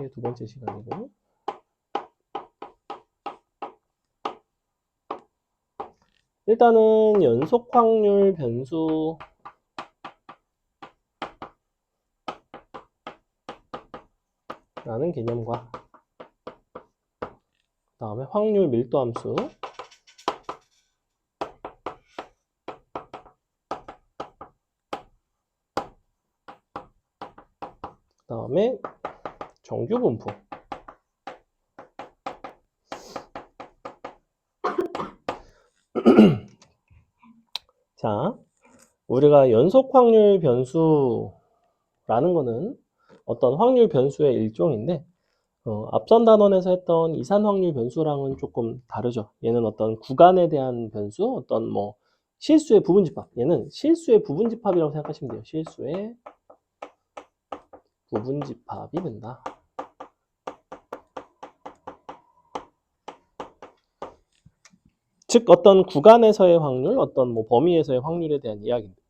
이게 두 번째 시간이고. 일단은 연속 확률 변수라는 개념과 그 다음에 확률 밀도 함수, 그 다음에 정규 분포. 자, 우리가 연속 확률 변수라는 거는 어떤 확률 변수의 일종인데, 앞선 단원에서 했던 이산 확률 변수랑은 조금 다르죠. 얘는 어떤 구간에 대한 변수, 어떤 뭐 실수의 부분집합. 얘는 실수의 부분집합이라고 생각하시면 돼요. 실수의 부분집합이 된다. 즉 어떤 구간에서의 확률, 어떤 뭐 범위에서의 확률에 대한 이야기입니다.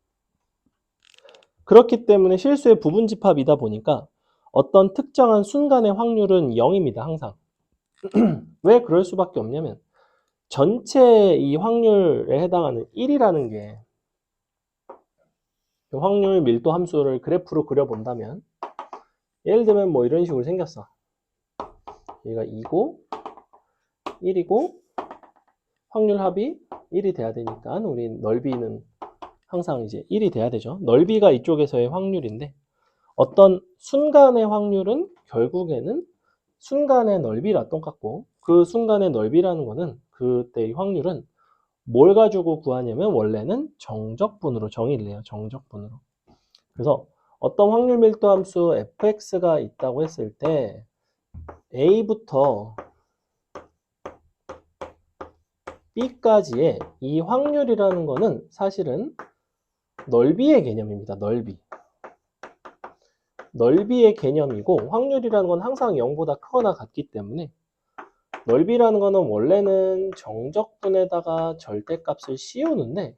그렇기 때문에 실수의 부분집합이다 보니까 어떤 특정한 순간의 확률은 0입니다. 항상. 왜 그럴 수밖에 없냐면 전체 이 확률에 해당하는 1이라는 게 확률 밀도 함수를 그래프로 그려본다면 예를 들면 뭐 이런 식으로 생겼어. 얘가 2고 1이고 확률 합이 1이 돼야 되니까 우리 넓이는 항상 이제 1이 돼야 되죠. 넓이가 이쪽에서의 확률인데 어떤 순간의 확률은 결국에는 순간의 넓이랑 똑같고 그 순간의 넓이라는 거는 그때의 확률은 뭘 가지고 구하냐면 원래는 정적분으로 정의를 해요. 정적분으로. 그래서 어떤 확률 밀도 함수 fx가 있다고 했을 때 a부터 b까지의 이 확률이라는 거는 사실은 넓이의 개념입니다. 넓이의 개념이고 확률이라는 건 항상 0보다 크거나 같기 때문에 넓이라는 거는 원래는 정적분에다가 절대값을 씌우는데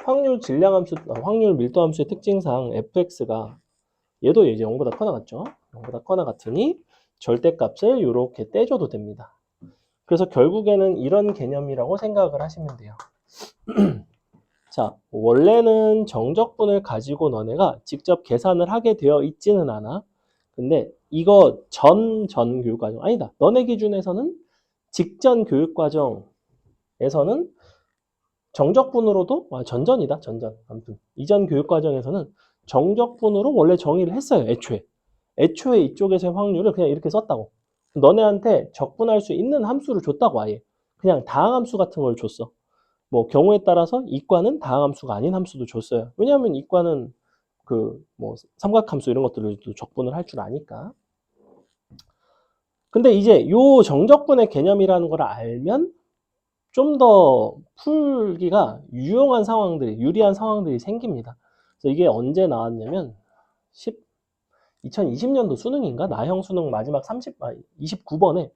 확률 질량함수, 확률 밀도함수의 특징상 fx가 얘도 이제 0보다 크거나 같죠. 0보다 크거나 같으니 절대값을 이렇게 떼줘도 됩니다. 그래서 결국에는 이런 개념이라고 생각을 하시면 돼요. 자, 원래는 정적분을 가지고 너네가 직접 계산을 하게 되어 있지는 않아. 근데 이거 전 교육과정 아니다. 너네 기준에서는 직전 교육과정에서는 정적분으로도 전전이다. 아무튼 이전 교육과정에서는 정적분으로 원래 정의를 했어요. 애초에 이쪽에서의 확률을 그냥 이렇게 썼다고. 너네한테 적분할 수 있는 함수를 줬다고 아예. 그냥 다항함수 같은 걸 줬어. 뭐 경우에 따라서 이과는 다항함수가 아닌 함수도 줬어요. 왜냐하면 이과는 그 뭐 삼각함수 이런 것들을 적분을 할 줄 아니까. 근데 이제 요 정적분의 개념이라는 걸 알면 좀 더 풀기가 유리한 상황들이 생깁니다. 그래서 이게 언제 나왔냐면 2020년도 수능인가? 나형 수능 마지막 29번에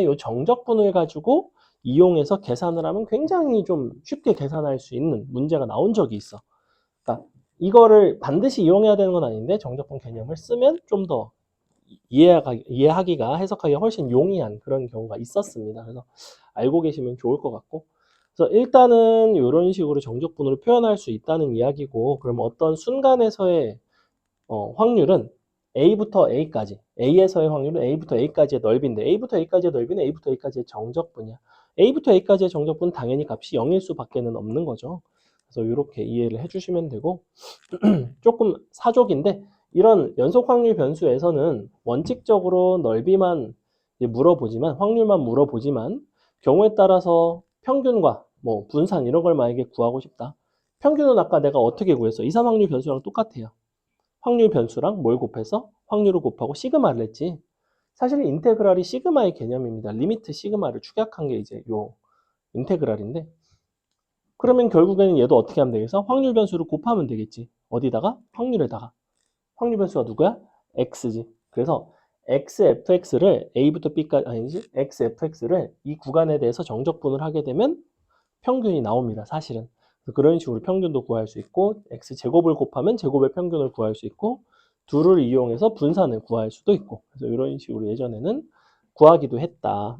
요 정적분을 가지고 이용해서 계산을 하면 굉장히 좀 쉽게 계산할 수 있는 문제가 나온 적이 있어. 그러니까 이거를 반드시 이용해야 되는 건 아닌데 정적분 개념을 쓰면 좀 더 이해하기가 해석하기가 훨씬 용이한 그런 경우가 있었습니다. 그래서 알고 계시면 좋을 것 같고 그래서 일단은 이런 식으로 정적분으로 표현할 수 있다는 이야기고 그럼 어떤 순간에서의 확률은 A부터 A까지 A에서의 확률은 A부터 A까지의 넓이인데 A부터 A까지의 넓이는 A부터 A까지의 정적분이야. A부터 A까지의 정적분은 당연히 값이 0일 수밖에는 없는 거죠. 그래서 이렇게 이해를 해주시면 되고 조금 사족인데 이런 연속 확률 변수에서는 원칙적으로 넓이만 물어보지만 확률만 물어보지만 경우에 따라서 평균과 뭐 분산 이런 걸 만약에 구하고 싶다. 평균은 아까 내가 어떻게 구했어? 이산 확률 변수랑 똑같아요. 확률 변수랑 뭘 곱해서 확률을 곱하고 시그마를 했지. 사실 인테그랄이 시그마의 개념입니다. 리미트 시그마를 축약한 게 이제 요 인테그랄인데 그러면 결국에는 얘도 어떻게 하면 되겠어? 확률 변수를 곱하면 되겠지. 어디다가? 확률에다가. 확률 변수가 누구야? x지. 그래서 xfx를 a부터 b까지 아니지 xfx를 이 구간에 대해서 정적분을 하게 되면 평균이 나옵니다. 사실은. 그런 식으로 평균도 구할 수 있고 x제곱을 곱하면 제곱의 평균을 구할 수 있고 둘을 이용해서 분산을 구할 수도 있고, 그래서 이런 식으로 예전에는 구하기도 했다.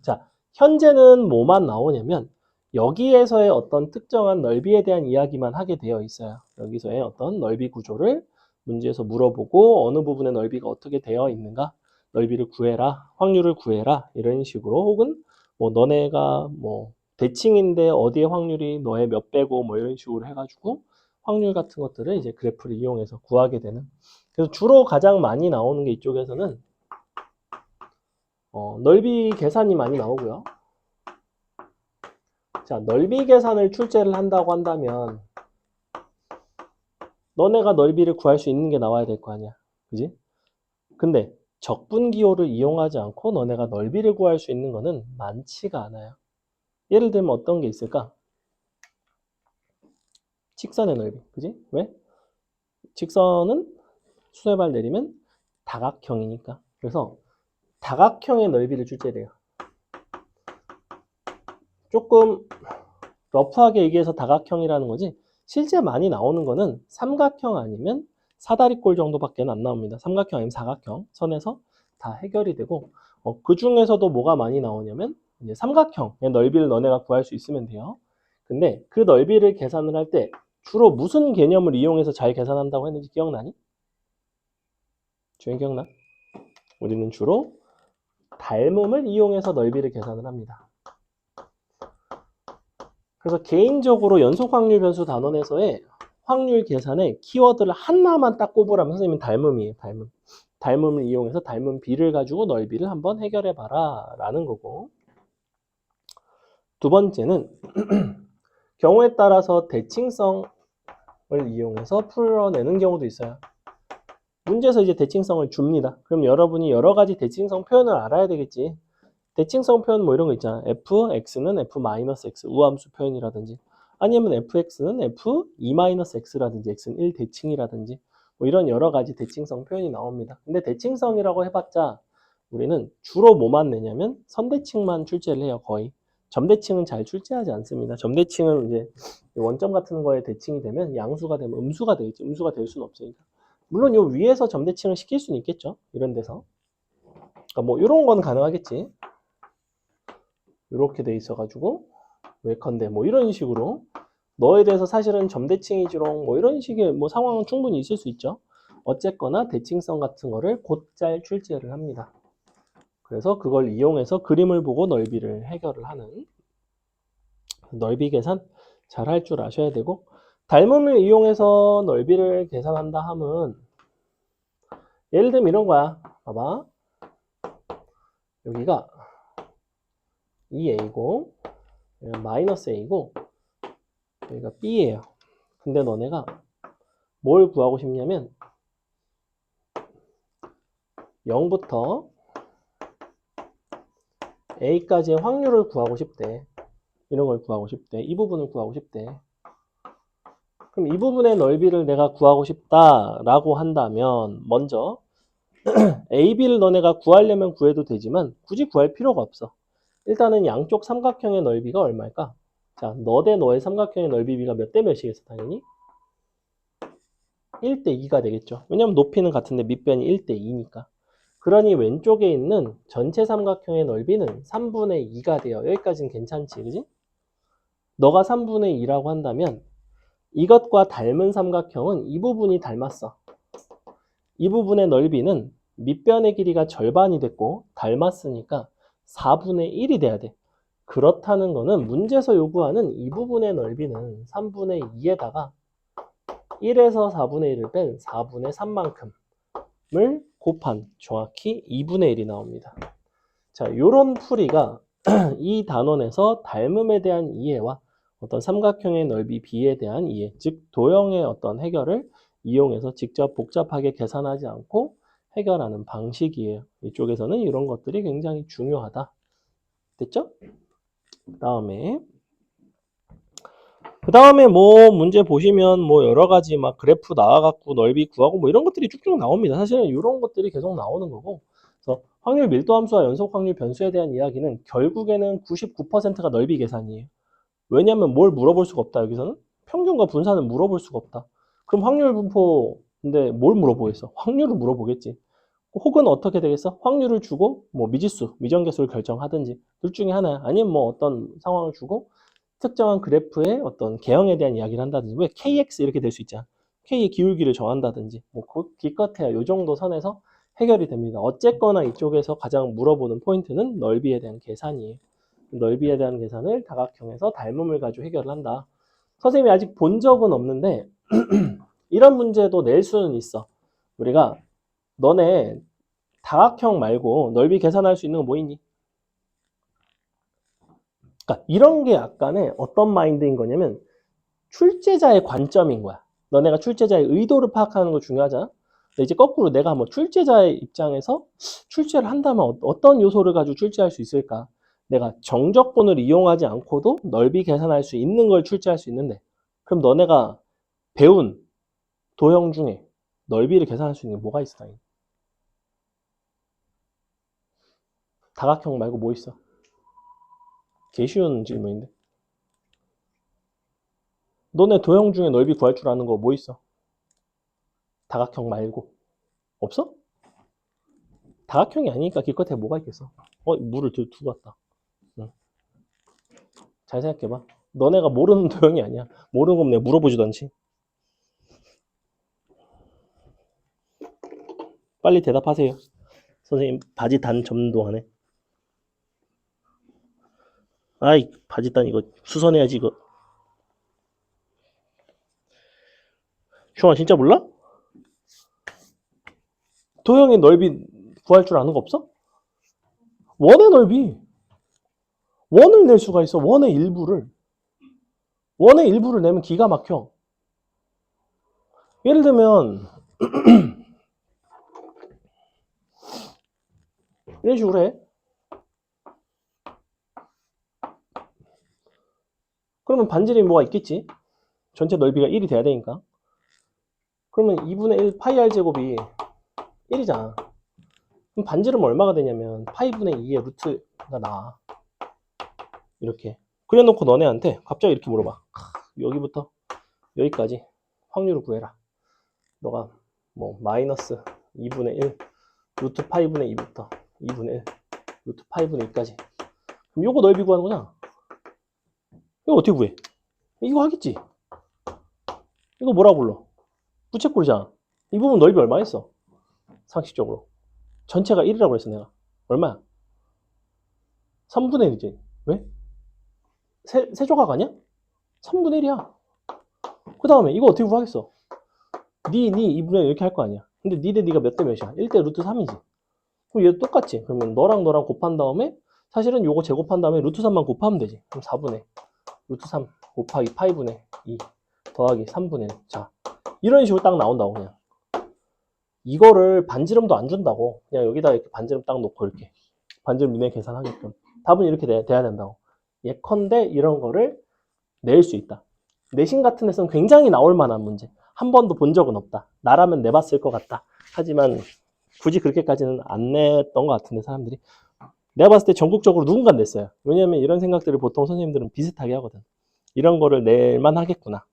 자, 현재는 뭐만 나오냐면 여기에서의 어떤 특정한 넓이에 대한 이야기만 하게 되어 있어요. 여기서의 어떤 넓이 구조를 문제에서 물어보고 어느 부분의 넓이가 어떻게 되어 있는가, 넓이를 구해라, 확률을 구해라, 이런 식으로, 혹은 뭐 너네가 뭐 대칭인데 어디에 확률이 너의 몇 배고 뭐 이런 식으로 해가지고 확률 같은 것들을 이제 그래프를 이용해서 구하게 되는. 그래서 주로 가장 많이 나오는 게 이쪽에서는 넓이 계산이 많이 나오고요. 자, 넓이 계산을 출제를 한다고 한다면 너네가 넓이를 구할 수 있는 게 나와야 될 거 아니야. 그지? 근데 적분기호를 이용하지 않고 너네가 넓이를 구할 수 있는 거는 많지가 않아요. 예를 들면 어떤 게 있을까? 직선의 넓이. 그지? 왜? 직선은 수뇌발 내리면 다각형이니까. 그래서 다각형의 넓이를 출제해요. 조금 러프하게 얘기해서 다각형이라는 거지, 실제 많이 나오는 거는 삼각형 아니면 사다리꼴 정도밖에 안 나옵니다. 삼각형 아니면 사각형 선에서 다 해결이 되고, 그 중에서도 뭐가 많이 나오냐면 이제 삼각형의 넓이를 너네가 구할 수 있으면 돼요. 근데 그 넓이를 계산을 할 때 주로 무슨 개념을 이용해서 잘 계산한다고 했는지 기억나니? 주행 기억나? 우리는 주로 닮음을 이용해서 넓이를 계산을 합니다. 그래서 개인적으로 연속 확률 변수 단원에서의 확률 계산에 키워드를 하나만 딱 꼽으라면 선생님은 닮음이에요. 닮음. 닮음을 이용해서 닮음 B를 가지고 넓이를 한번 해결해 봐라 라는 거고, 두 번째는 경우에 따라서 대칭성을 이용해서 풀어내는 경우도 있어요. 문제에서 이제 대칭성을 줍니다. 그럼 여러분이 여러 가지 대칭성 표현을 알아야 되겠지. 대칭성 표현 뭐 이런 거 있잖아. fx는 f-x 우함수 표현이라든지, 아니면 fx는 f2-x라든지, x는 1대칭이라든지, 뭐 이런 여러 가지 대칭성 표현이 나옵니다. 근데 대칭성이라고 해봤자 우리는 주로 뭐만 내냐면 선대칭만 출제를 해요. 거의. 점대칭은 잘 출제하지 않습니다. 점대칭은 이제 원점 같은 거에 대칭이 되면 양수가 되면 음수가 되겠지. 음수가 될 수는 없으니까. 물론 요 위에서 점대칭을 시킬 수는 있겠죠. 이런 데서. 그러니까 뭐 이런 건 가능하겠지. 이렇게 돼 있어가지고 왜컨대 뭐 이런 식으로 너에 대해서 사실은 점대칭이지롱 뭐 이런 식의 뭐 상황은 충분히 있을 수 있죠. 어쨌거나 대칭성 같은 거를 곧잘 출제를 합니다. 그래서 그걸 이용해서 그림을 보고 넓이를 해결을 하는, 넓이 계산 잘 할 줄 아셔야 되고, 닮음을 이용해서 넓이를 계산한다 하면 예를 들면 이런 거야. 봐봐. 여기가 2a고 마이너스 a고 여기가 b예요. 근데 너네가 뭘 구하고 싶냐면 0부터 a까지의 확률을 구하고 싶대. 이런 걸 구하고 싶대. 이 부분을 구하고 싶대. 그럼 이 부분의 넓이를 내가 구하고 싶다라고 한다면 먼저 a, b를 너네가 구하려면 구해도 되지만 굳이 구할 필요가 없어. 일단은 양쪽 삼각형의 넓이가 얼마일까? 자, 너 대 너의 삼각형의 넓이 비가 몇 대 몇이겠어, 당연히? 1대 2가 되겠죠. 왜냐면 높이는 같은데 밑변이 1대 2니까. 그러니 왼쪽에 있는 전체 삼각형의 넓이는 3분의 2가 돼요. 여기까지는 괜찮지, 그지? 너가 3분의 2라고 한다면 이것과 닮은 삼각형은 이 부분이 닮았어. 이 부분의 넓이는 밑변의 길이가 절반이 됐고 닮았으니까 4분의 1이 돼야 돼. 그렇다는 거는 문제에서 요구하는 이 부분의 넓이는 3분의 2에다가 1에서 4분의 1을 뺀 4분의 3만큼을 곱한 정확히 2분의 1이 나옵니다. 자, 요런 풀이가 이 단원에서 닮음에 대한 이해와 어떤 삼각형의 넓이 B에 대한 이해, 즉 도형의 어떤 해결을 이용해서 직접 복잡하게 계산하지 않고 해결하는 방식이에요. 이쪽에서는 이런 것들이 굉장히 중요하다. 됐죠? 그 다음에 뭐 문제 보시면 뭐 여러 가지 막 그래프 나와갖고 넓이 구하고 뭐 이런 것들이 쭉쭉 나옵니다. 사실은 이런 것들이 계속 나오는 거고. 그래서 확률 밀도 함수와 연속 확률 변수에 대한 이야기는 결국에는 99%가 넓이 계산이에요. 왜냐하면 뭘 물어볼 수가 없다. 여기서는 평균과 분산을 물어볼 수가 없다. 그럼 확률 분포 근데 뭘 물어보겠어? 확률을 물어보겠지. 혹은 어떻게 되겠어? 확률을 주고 뭐 미지수, 미정계수를 결정하든지 둘 중에 하나야. 아니면 뭐 어떤 상황을 주고 특정한 그래프의 어떤 개형에 대한 이야기를 한다든지. 왜 KX 이렇게 될 수 있잖아. K의 기울기를 정한다든지. 뭐 기껏해야 요 정도 선에서 해결이 됩니다. 어쨌거나 이쪽에서 가장 물어보는 포인트는 넓이에 대한 계산이에요. 넓이에 대한 계산을 다각형에서 닮음을 가지고 해결을 한다. 선생님이 아직 본 적은 없는데 이런 문제도 낼 수는 있어. 우리가 너네 다각형 말고 넓이 계산할 수 있는 거 뭐 있니? 그러니까 이런 게 약간의 어떤 마인드인 거냐면 출제자의 관점인 거야. 너네가 출제자의 의도를 파악하는 거 중요하잖아. 근데 이제 거꾸로 내가 뭐 출제자의 입장에서 출제를 한다면 어떤 요소를 가지고 출제할 수 있을까? 내가 정적분을 이용하지 않고도 넓이 계산할 수 있는 걸 출제할 수 있는데 그럼 너네가 배운 도형 중에 넓이를 계산할 수 있는 게 뭐가 있어? 다각형 말고 뭐 있어? 개 쉬운 질문인데. 너네 도형 중에 넓이 구할 줄 아는 거 뭐 있어? 다각형 말고. 없어? 다각형이 아니니까 기껏해 뭐가 있겠어? 물을 두고 왔다. 응. 잘 생각해봐. 너네가 모르는 도형이 아니야. 모르는 거면 내가 물어보지도 않지. 빨리 대답하세요. 선생님 바지 단 접는 동안에. 아이 바지 단 이거 수선해야지 이거. 슈아 진짜 몰라? 도형의 넓이 구할 줄 아는 거 없어? 원의 넓이. 원을 낼 수가 있어. 원의 일부를. 원의 일부를 내면 기가 막혀. 예를 들면 이런 식으로 해. 그러면 반지름이 뭐가 있겠지? 전체 넓이가 1이 돼야 되니까. 그러면 2분의 1 파이 r 제곱이 1이잖아. 그럼 반지름 얼마가 되냐면 파이분의 2의 루트가 나와. 이렇게. 그래놓고 너네한테 갑자기 이렇게 물어봐. 여기부터 여기까지 확률을 구해라. 너가 뭐 마이너스 2분의 1 루트 파이분의 2부터 2분의 1 루트 파이분의 2까지. 그럼 요거 넓이 구하는 거잖아. 이거 어떻게 구해? 이거 하겠지. 이거 뭐라 불러? 부채꼴이잖아. 이 부분 넓이 얼마 했어? 상식적으로. 전체가 1이라고 했어 내가. 얼마야? 3분의 1이지. 왜? 세조각 아니야? 3분의 1이야. 그 다음에 이거 어떻게 구하겠어? 니 2분의 1 이렇게 할 거 아니야. 근데 니 대 니가 몇 대 몇이야? 1대 루트 3이지. 그럼 얘도 똑같지. 그러면 너랑 곱한 다음에 사실은 요거 제곱한 다음에 루트 3만 곱하면 되지. 그럼 4분의 루트 3 곱하기 파이분의 2 더하기 3분의 1. 자, 이런 식으로 딱 나온다고 그냥. 이거를 반지름도 안 준다고. 그냥 여기다 이렇게 반지름 딱 놓고 이렇게. 반지름 미네 계산하게끔. 답은 이렇게 돼야 된다고. 예컨대 이런 거를 낼 수 있다. 내신 같은 데서는 굉장히 나올 만한 문제. 한 번도 본 적은 없다. 나라면 내봤을 것 같다. 하지만 굳이 그렇게까지는 안 냈던 것 같은데 사람들이. 내가 봤을 때 전국적으로 누군가 냈어요. 왜냐면 이런 생각들을 보통 선생님들은 비슷하게 하거든. 이런 거를 낼만 하겠구나.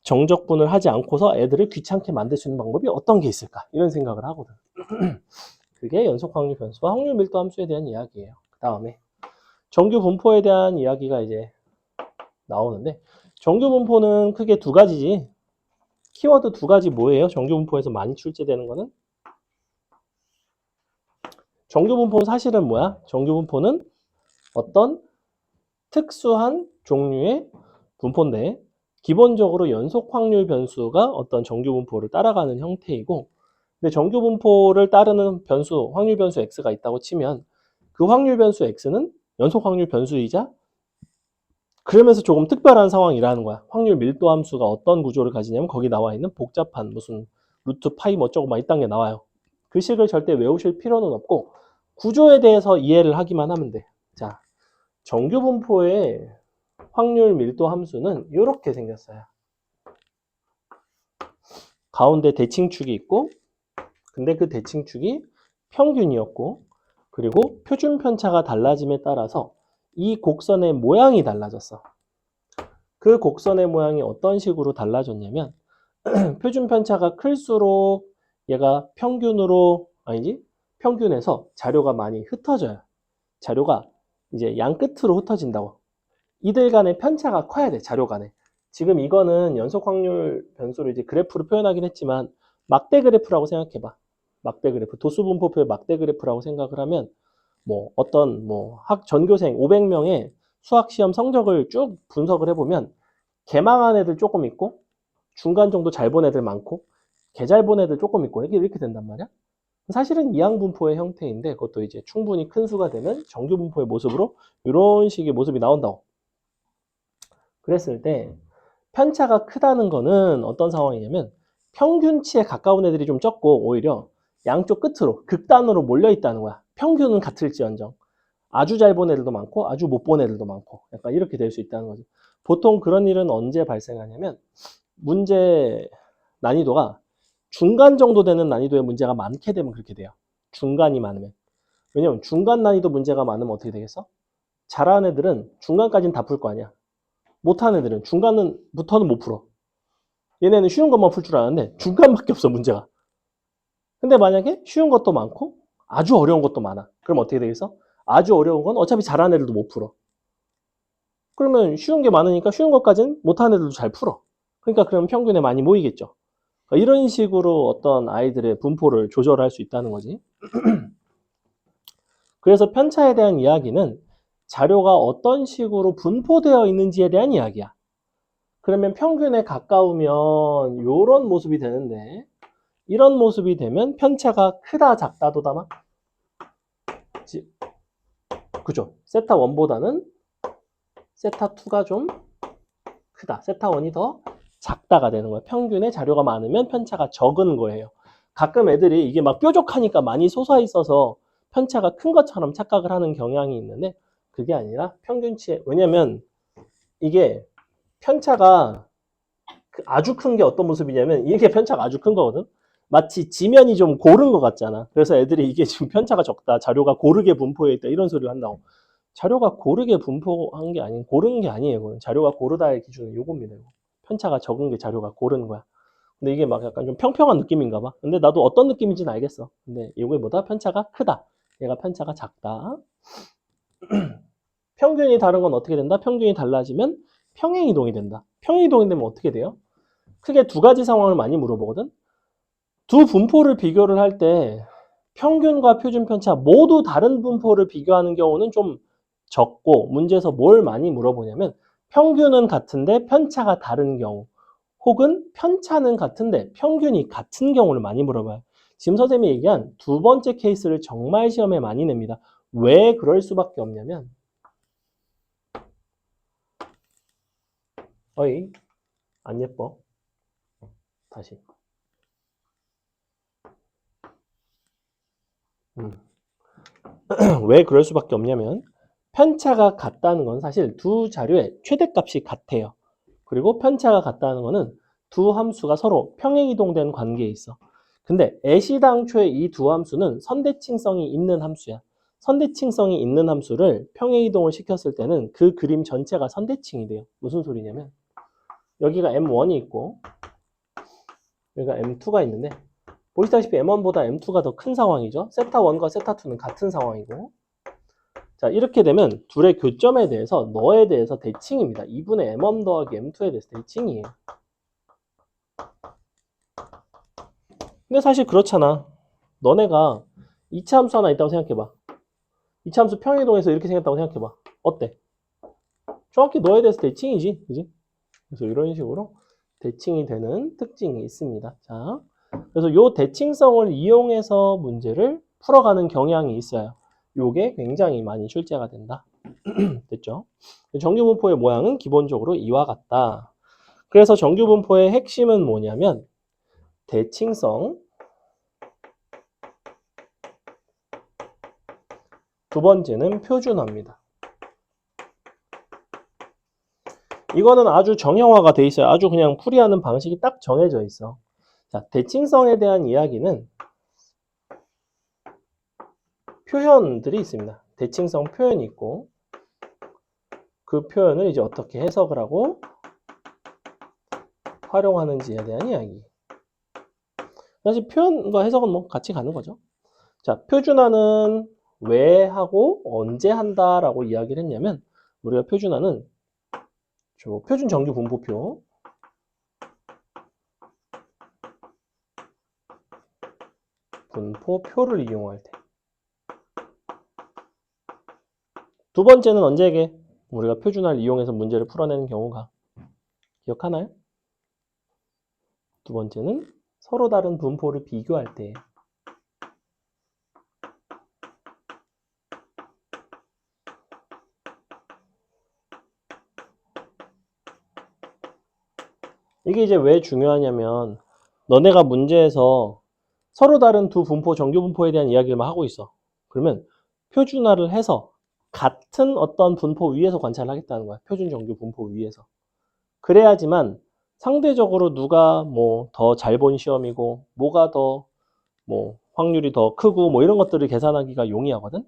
정적분을 하지 않고서 애들을 귀찮게 만들 수 있는 방법이 어떤 게 있을까? 이런 생각을 하거든. 그게 연속 확률 변수와 확률 밀도 함수에 대한 이야기예요. 그 다음에 정규 분포에 대한 이야기가 이제 나오는데 정규 분포는 크게 두 가지지. 키워드 두 가지 뭐예요? 정규 분포에서 많이 출제되는 거는? 정규 분포는 사실은 뭐야? 정규 분포는 어떤 특수한 종류의 분포인데 기본적으로 연속 확률 변수가 어떤 정규 분포를 따라가는 형태이고 근데 정규 분포를 따르는 변수, 확률 변수 x가 있다고 치면 그 확률 변수 x는 연속 확률 변수이자 그러면서 조금 특별한 상황이라는 거야. 확률 밀도 함수가 어떤 구조를 가지냐면 거기 나와 있는 복잡한 무슨 루트 파이 뭐 어쩌고 막 이딴 게 나와요. 그 식을 절대 외우실 필요는 없고 구조에 대해서 이해를 하기만 하면 돼. 자, 정규 분포의 확률 밀도 함수는 이렇게 생겼어요. 가운데 대칭축이 있고 근데 그 대칭축이 평균이었고 그리고 표준 편차가 달라짐에 따라서 이 곡선의 모양이 달라졌어. 그 곡선의 모양이 어떤 식으로 달라졌냐면 표준 편차가 클수록 얘가 평균에서 자료가 많이 흩어져요. 자료가 이제 양 끝으로 흩어진다고. 이들 간의 편차가 커야 돼, 자료 간에. 지금 이거는 연속 확률 변수를 이제 그래프로 표현하긴 했지만 막대 그래프라고 생각해봐. 막대 그래프, 도수 분포표의 막대 그래프라고 생각을 하면 뭐 어떤 뭐 전교생 500명의 수학 시험 성적을 쭉 분석을 해보면 개망한 애들 조금 있고 중간 정도 잘 본 애들 많고 개 잘 본 애들 조금 있고 이렇게 된단 말이야. 사실은 이항 분포의 형태인데 그것도 이제 충분히 큰 수가 되면 정규 분포의 모습으로 이런 식의 모습이 나온다고. 그랬을 때 편차가 크다는 거는 어떤 상황이냐면 평균치에 가까운 애들이 좀 적고 오히려 양쪽 끝으로 극단으로 몰려 있다는 거야. 평균은 같을지언정. 아주 잘 본 애들도 많고 아주 못 본 애들도 많고 약간 이렇게 될 수 있다는 거죠. 보통 그런 일은 언제 발생하냐면 문제 난이도가 중간 정도 되는 난이도의 문제가 많게 되면 그렇게 돼요. 중간이 많으면. 왜냐면 중간 난이도 문제가 많으면 어떻게 되겠어? 잘하는 애들은 중간까지는 다 풀 거 아니야. 못하는 애들은 중간부터는 못 풀어. 얘네는 쉬운 것만 풀 줄 아는데 중간밖에 없어 문제가. 근데 만약에 쉬운 것도 많고 아주 어려운 것도 많아. 그럼 어떻게 되겠어? 아주 어려운 건 어차피 잘하는 애들도 못 풀어. 그러면 쉬운 게 많으니까 쉬운 것까지는 못하는 애들도 잘 풀어. 그러니까 그럼 평균에 많이 모이겠죠. 그러니까 이런 식으로 어떤 아이들의 분포를 조절할 수 있다는 거지. 그래서 편차에 대한 이야기는 자료가 어떤 식으로 분포되어 있는지에 대한 이야기야. 그러면 평균에 가까우면 이런 모습이 되는데 이런 모습이 되면 편차가 크다 작다도 담아? 그죠? 세타 1보다는 세타 2가 좀 크다. 세타 1이 더 작다가 되는 거예요. 평균에 자료가 많으면 편차가 적은 거예요. 가끔 애들이 이게 막 뾰족하니까 많이 솟아 있어서 편차가 큰 것처럼 착각을 하는 경향이 있는데 그게 아니라 평균치에 왜냐면 이게 편차가 아주 큰 게 어떤 모습이냐면 이게 편차가 아주 큰 거거든. 마치 지면이 좀 고른 것 같잖아. 그래서 애들이 이게 지금 편차가 적다. 자료가 고르게 분포해 있다. 이런 소리를 한다고. 자료가 고르게 분포한 게 아닌 고른 게 아니에요. 그건. 자료가 고르다의 기준은 요겁니다. 편차가 적은 게 자료가 고른 거야. 근데 이게 막 약간 좀 평평한 느낌인가 봐. 근데 나도 어떤 느낌인지는 알겠어. 근데 이게 뭐다? 편차가 크다. 얘가 편차가 작다. 평균이 다른 건 어떻게 된다? 평균이 달라지면 평행이동이 된다. 평행이동이 되면 어떻게 돼요? 크게 두 가지 상황을 많이 물어보거든. 두 분포를 비교를 할 때 평균과 표준 편차 모두 다른 분포를 비교하는 경우는 좀 적고 문제에서 뭘 많이 물어보냐면 평균은 같은데 편차가 다른 경우 혹은 편차는 같은데 평균이 같은 경우를 많이 물어봐요. 지금 선생님이 얘기한 두 번째 케이스를 정말 시험에 많이 냅니다. 왜 그럴 수밖에 없냐면 어이 안 예뻐. 다시. 왜 그럴 수밖에 없냐면 편차가 같다는 건 사실 두 자료의 최대값이 같아요. 그리고 편차가 같다는 거는 두 함수가 서로 평행이동된 관계에 있어. 근데 애시당초에 이 두 함수는 선대칭성이 있는 함수야. 선대칭성이 있는 함수를 평행이동을 시켰을 때는 그 그림 전체가 선대칭이 돼요. 무슨 소리냐면 여기가 M1이 있고 여기가 M2가 있는데 보시다시피 M1보다 M2가 더 큰 상황이죠. 세타 1과 세타 2는 같은 상황이고 자 이렇게 되면 둘의 교점에 대해서 너에 대해서 대칭입니다. 2분의 M1 더하기 M2에 대해서 대칭이에요. 근데 사실 그렇잖아. 너네가 2차 함수 하나 있다고 생각해봐. 2차 함수 평행이동해서 이렇게 생겼다고 생각해봐. 어때? 정확히 너에 대해서 대칭이지. 그지? 그래서 이런 식으로 대칭이 되는 특징이 있습니다. 자, 그래서 이 대칭성을 이용해서 문제를 풀어가는 경향이 있어요. 요게 굉장히 많이 출제가 된다. 됐죠? 정규분포의 모양은 기본적으로 이와 같다. 그래서 정규분포의 핵심은 뭐냐면 대칭성, 두 번째는 표준화입니다. 이거는 아주 정형화가 돼 있어요. 아주 그냥 풀이하는 방식이 딱 정해져 있어. 자, 대칭성에 대한 이야기는 표현들이 있습니다. 대칭성 표현이 있고 그 표현을 이제 어떻게 해석을 하고 활용하는지에 대한 이야기. 사실 표현과 해석은 뭐 같이 가는 거죠. 자, 표준화는 왜 하고 언제 한다라고 이야기를 했냐면 우리가 표준화는 저 표준 정규 분포표 분포표를 이용할 때. 두 번째는 언제게 우리가 표준화를 이용해서 문제를 풀어내는 경우가 기억하나요? 두 번째는 서로 다른 분포를 비교할 때. 이게 이제 왜 중요하냐면 너네가 문제에서 서로 다른 두 분포, 정규 분포에 대한 이야기를 하고 있어. 그러면 표준화를 해서 같은 어떤 분포 위에서 관찰을 하겠다는 거야. 표준 정규 분포 위에서. 그래야지만 상대적으로 누가 뭐 더 잘 본 시험이고 뭐가 더 뭐 확률이 더 크고 뭐 이런 것들을 계산하기가 용이하거든.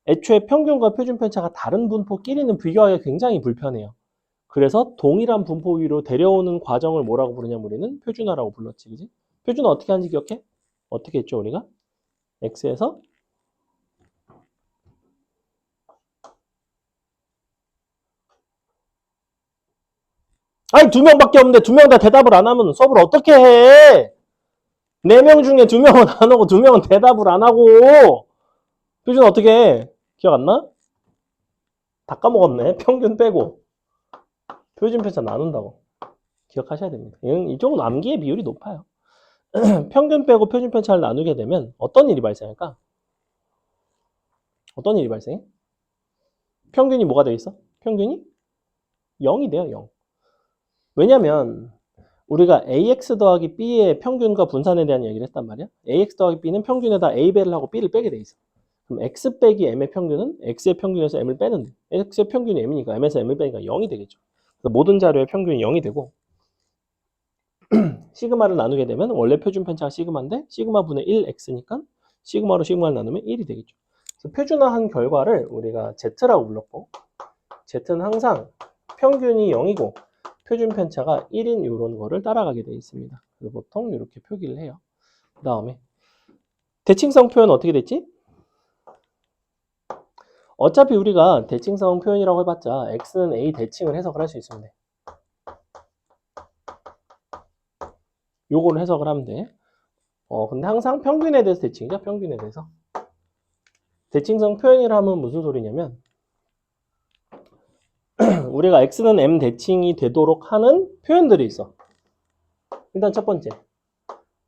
애초에 평균과 표준 편차가 다른 분포끼리는 비교하기가 굉장히 불편해요. 그래서 동일한 분포 위로 데려오는 과정을 뭐라고 부르냐면 우리는 표준화라고 불렀지. 그지? 표준화 어떻게 하는지 기억해? 어떻게 했죠, 우리가? X에서 아니, 2명밖에 없는데 2명 다 대답을 안 하면 수업을 어떻게 해? 4명 중에 2명은 안 하고 2명은 대답을 안 하고 표준 어떻게 해? 기억 안 나? 다 까먹었네. 평균 빼고 표준 편차 나눈다고 기억하셔야 됩니다. 이쪽은 암기의 비율이 높아요. 평균 빼고 표준 편차를 나누게 되면 어떤 일이 발생할까? 어떤 일이 발생해? 평균이 뭐가 돼 있어? 평균이 0이 돼요, 0. 왜냐면 우리가 ax 더하기 b의 평균과 분산에 대한 얘기를 했단 말이야. ax 더하기 b는 평균에다 a배를 하고 b를 빼게 돼 있어. 그럼 x 빼기 m의 평균은 x의 평균에서 m을 빼는데 x의 평균이 m이니까 m에서 m을 빼니까 0이 되겠죠. 그래서 모든 자료의 평균이 0이 되고 시그마를 나누게 되면 원래 표준 편차가 시그마인데 시그마 분의 1x니까 시그마로 시그마를 나누면 1이 되겠죠. 그래서 표준화한 결과를 우리가 z라고 불렀고 z는 항상 평균이 0이고 표준 편차가 1인 이런 거를 따라가게 되어 있습니다. 그래서 보통 이렇게 표기를 해요. 그 다음에 대칭성 표현 어떻게 됐지? 어차피 우리가 대칭성 표현이라고 해봤자 x는 a 대칭을 해석을 할 수 있으면 돼. 요거를 해석을 하면 돼. 근데 항상 평균에 대해서 대칭이죠. 평균에 대해서. 대칭성 표현이라 하면 무슨 소리냐면 우리가 x는 m 대칭이 되도록 하는 표현들이 있어. 일단 첫 번째.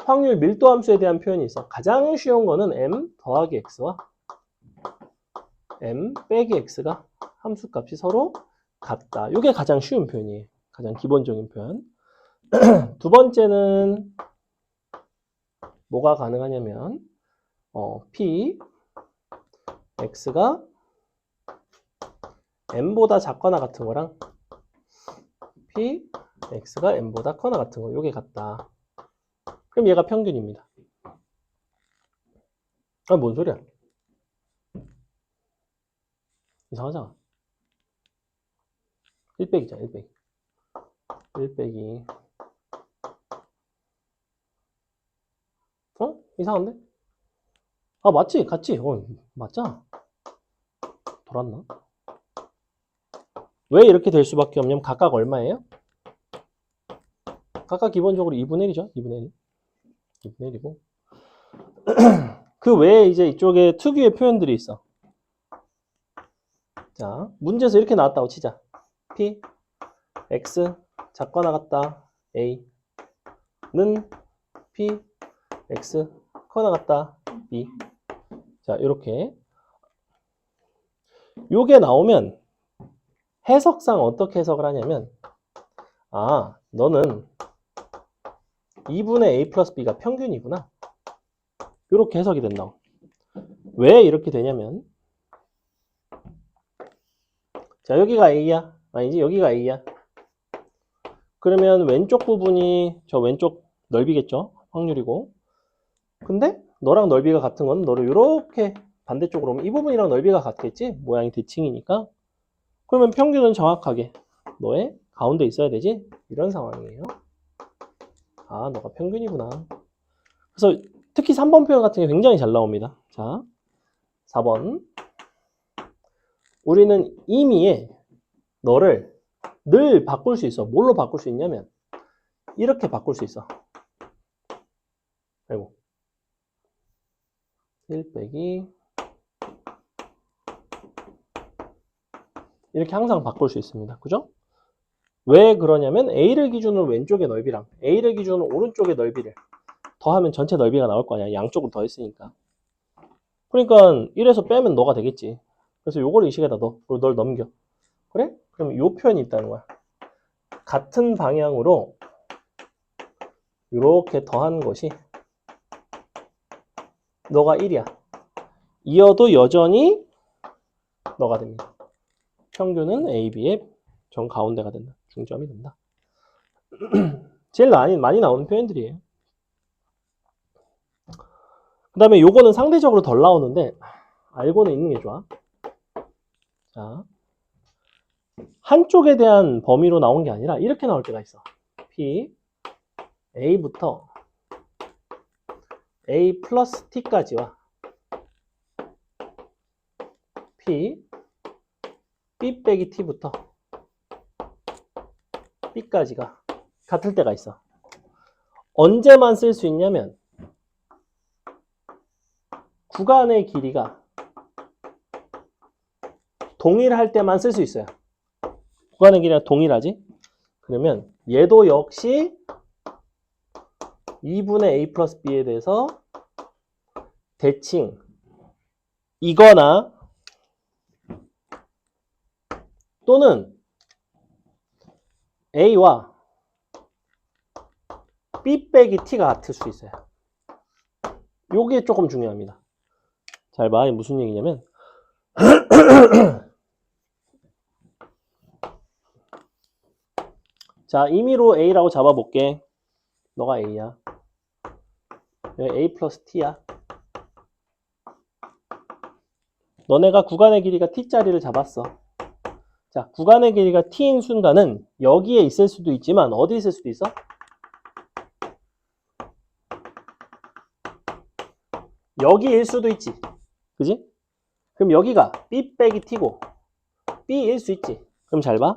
확률 밀도 함수에 대한 표현이 있어. 가장 쉬운 거는 m 더하기 x와 m 빼기 x가 함수값이 서로 같다. 이게 가장 쉬운 표현이에요. 가장 기본적인 표현. 두 번째는 뭐가 가능하냐면 p x가 m보다 작거나 같은 거랑 p x가 m보다 커나 같은 거 이게 같다. 그럼 얘가 평균입니다. 아, 뭔 소리야? 이상하잖아. 1 빼기잖아, 1 빼기. 1 빼기. 이상한데? 아, 맞지? 같지? 맞잖아. 돌았나? 왜 이렇게 될 수밖에 없냐면 각각 얼마예요? 각각 기본적으로 2분의 1이죠. 2분의 1. 2분의 1이고. 그 외에 이제 이쪽에 특유의 표현들이 있어. 자, 문제에서 이렇게 나왔다고 치자. P, X, 작거나 같다. A는 P, X, 커나 같다. B. 자, 이렇게. 요게 나오면 해석상 어떻게 해석을 하냐면 너는 2분의 A 플러스 B가 평균이구나. 이렇게 해석이 된다. 왜 이렇게 되냐면 자, 여기가 A야. 아니지, 여기가 A야. 그러면 왼쪽 부분이 저 왼쪽 넓이겠죠. 확률이고. 근데 너랑 넓이가 같은 건 너를 이렇게 반대쪽으로 오면 이 부분이랑 넓이가 같겠지? 모양이 대칭이니까. 그러면 평균은 정확하게 너의 가운데 있어야 되지? 이런 상황이에요. 아, 너가 평균이구나. 그래서 특히 3번 표현 같은 게 굉장히 잘 나옵니다. 자, 4번. 우리는 이미 너를 늘 바꿀 수 있어. 뭘로 바꿀 수 있냐면 이렇게 바꿀 수 있어. 아이고. 1 빼기 이렇게 항상 바꿀 수 있습니다. 그죠? 왜 그러냐면 A를 기준으로 왼쪽의 넓이랑 A를 기준으로 오른쪽의 넓이를 더하면 전체 넓이가 나올 거 아니야. 양쪽을 더했으니까. 그러니까 1에서 빼면 너가 되겠지. 그래서 요거를 이 식에다 넣어. 그리고 널 넘겨. 그래? 그럼 요 표현이 있다는 거야. 같은 방향으로 이렇게 더한 것이 너가 1이야. 이어도 여전히 너가 됩니다. 평균은 A, B의 정 가운데가 된다. 중점이 된다. 제일 많이 나오는 표현들이에요. 그 다음에 요거는 상대적으로 덜 나오는데 알고는 있는 게 좋아. 자, 한쪽에 대한 범위로 나온 게 아니라 이렇게 나올 때가 있어. P, A부터 A 플러스 T까지와 P, B 빼기 T부터 B까지가 같을 때가 있어. 언제만 쓸 수 있냐면 구간의 길이가 동일할 때만 쓸 수 있어요. 구간의 길이가 동일하지? 그러면 얘도 역시 2분의 A 플러스 B에 대해서 대칭 이거나 또는 A와 B 빼기 T가 같을 수 있어요. 요게 조금 중요합니다. 잘 봐. 무슨 얘기냐면 자, 임의로 A라고 잡아볼게. 너가 A야. 여기 A 플러스 T야. 너네가 구간의 길이가 T자리를 잡았어. 자, 구간의 길이가 T인 순간은 여기에 있을 수도 있지만 어디 있을 수도 있어? 여기일 수도 있지. 그지? 그럼 여기가 B 빼기 T고 B일 수 있지. 그럼 잘 봐.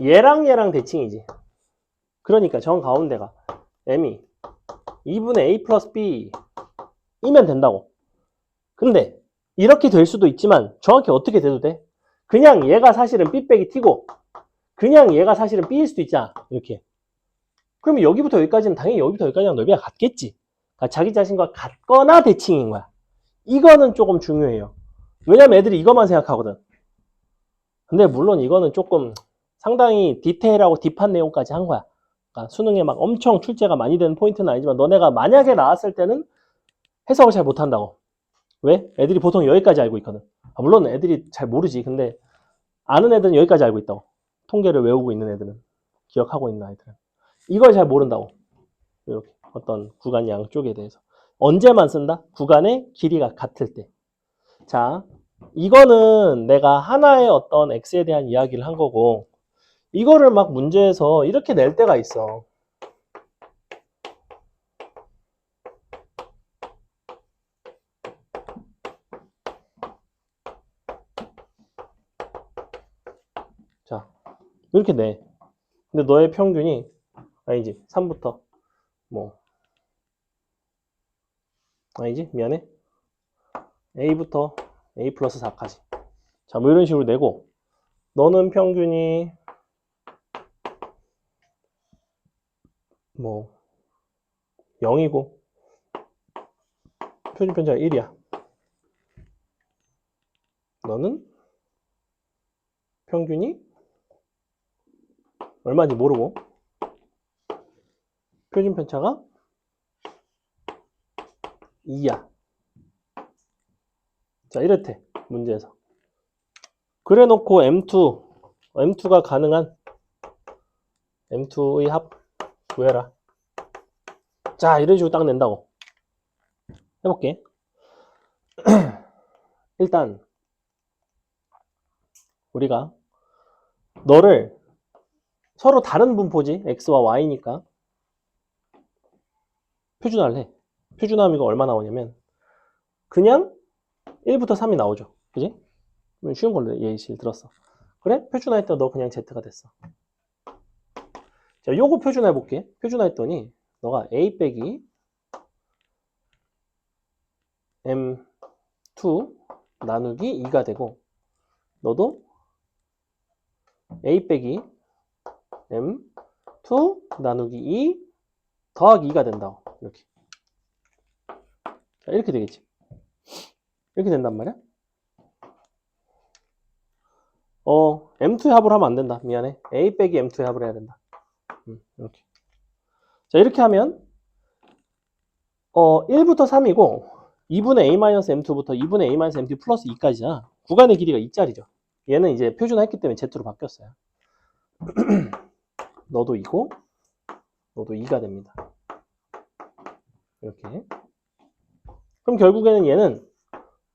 얘랑 대칭이지. 그러니까 정 가운데가 M이 2분의 A 플러스 B 이면 된다고. 근데 이렇게 될 수도 있지만 정확히 어떻게 돼도 돼? 그냥 얘가 사실은 B 빼기 T고 그냥 얘가 사실은 B일 수도 있잖아. 이렇게. 그러면 여기부터 여기까지는 당연히 여기부터 여기까지랑 넓이가 같겠지. 그러니까 자기 자신과 같거나 대칭인 거야. 이거는 조금 중요해요. 왜냐면 애들이 이것만 생각하거든. 근데 물론 이거는 조금 상당히 디테일하고 딥한 내용까지 한 거야. 그러니까 수능에 막 엄청 출제가 많이 되는 포인트는 아니지만 너네가 만약에 나왔을 때는 해석을 잘 못한다고. 왜? 애들이 보통 여기까지 알고 있거든. 물론 애들이 잘 모르지. 근데 아는 애들은 여기까지 알고 있다고. 통계를 외우고 있는 애들은. 기억하고 있는 아이들은. 이걸 잘 모른다고. 이렇게 어떤 구간 양쪽에 대해서. 언제만 쓴다? 구간의 길이가 같을 때. 자, 이거는 내가 하나의 어떤 x에 대한 이야기를 한 거고 이거를 막 문제에서 이렇게 낼 때가 있어. 자, 이렇게 내. 근데 너의 평균이 아니지. 3부터 뭐 아니지. 미안해. A부터 A 플러스 4까지. 자, 뭐 이런 식으로 내고 너는 평균이 뭐 0이고 표준 편차가 1이야. 너는 평균이 얼마인지 모르고 표준 편차가 2야. 자, 이렇대. 문제에서. 그래 놓고 M2가 가능한 M2의 합 구해라. 자, 이런 식으로 딱 낸다고. 해볼게. 일단 우리가 너를 서로 다른 분포지 X와 Y니까 표준화를 해. 표준화하면 이거 얼마 나오냐면 그냥 1부터 3이 나오죠. 그지? 쉬운 걸로 예시를 들었어. 그래? 표준화했더니 너 그냥 Z가 됐어. 자, 요거 표준화해 볼게. 표준화했더니 너가 A 빼기 M2 나누기 2가 되고 너도 A 빼기 M2 나누기 2 더하기 2가 된다. 이렇게. 자, 이렇게 되겠지. 이렇게 된단 말이야. M2의 합을 하면 안 된다. 미안해. A 빼기 M2의 합을 해야 된다. 이렇게. 자, 이렇게 하면 1부터 3이고 2분의 A-M2부터 2분의 A-M2 플러스 2까지잖아. 구간의 길이가 2짜리죠. 얘는 이제 표준화했기 때문에 Z로 바뀌었어요. 너도 2고 너도 2가 됩니다. 이렇게. 그럼 결국에는 얘는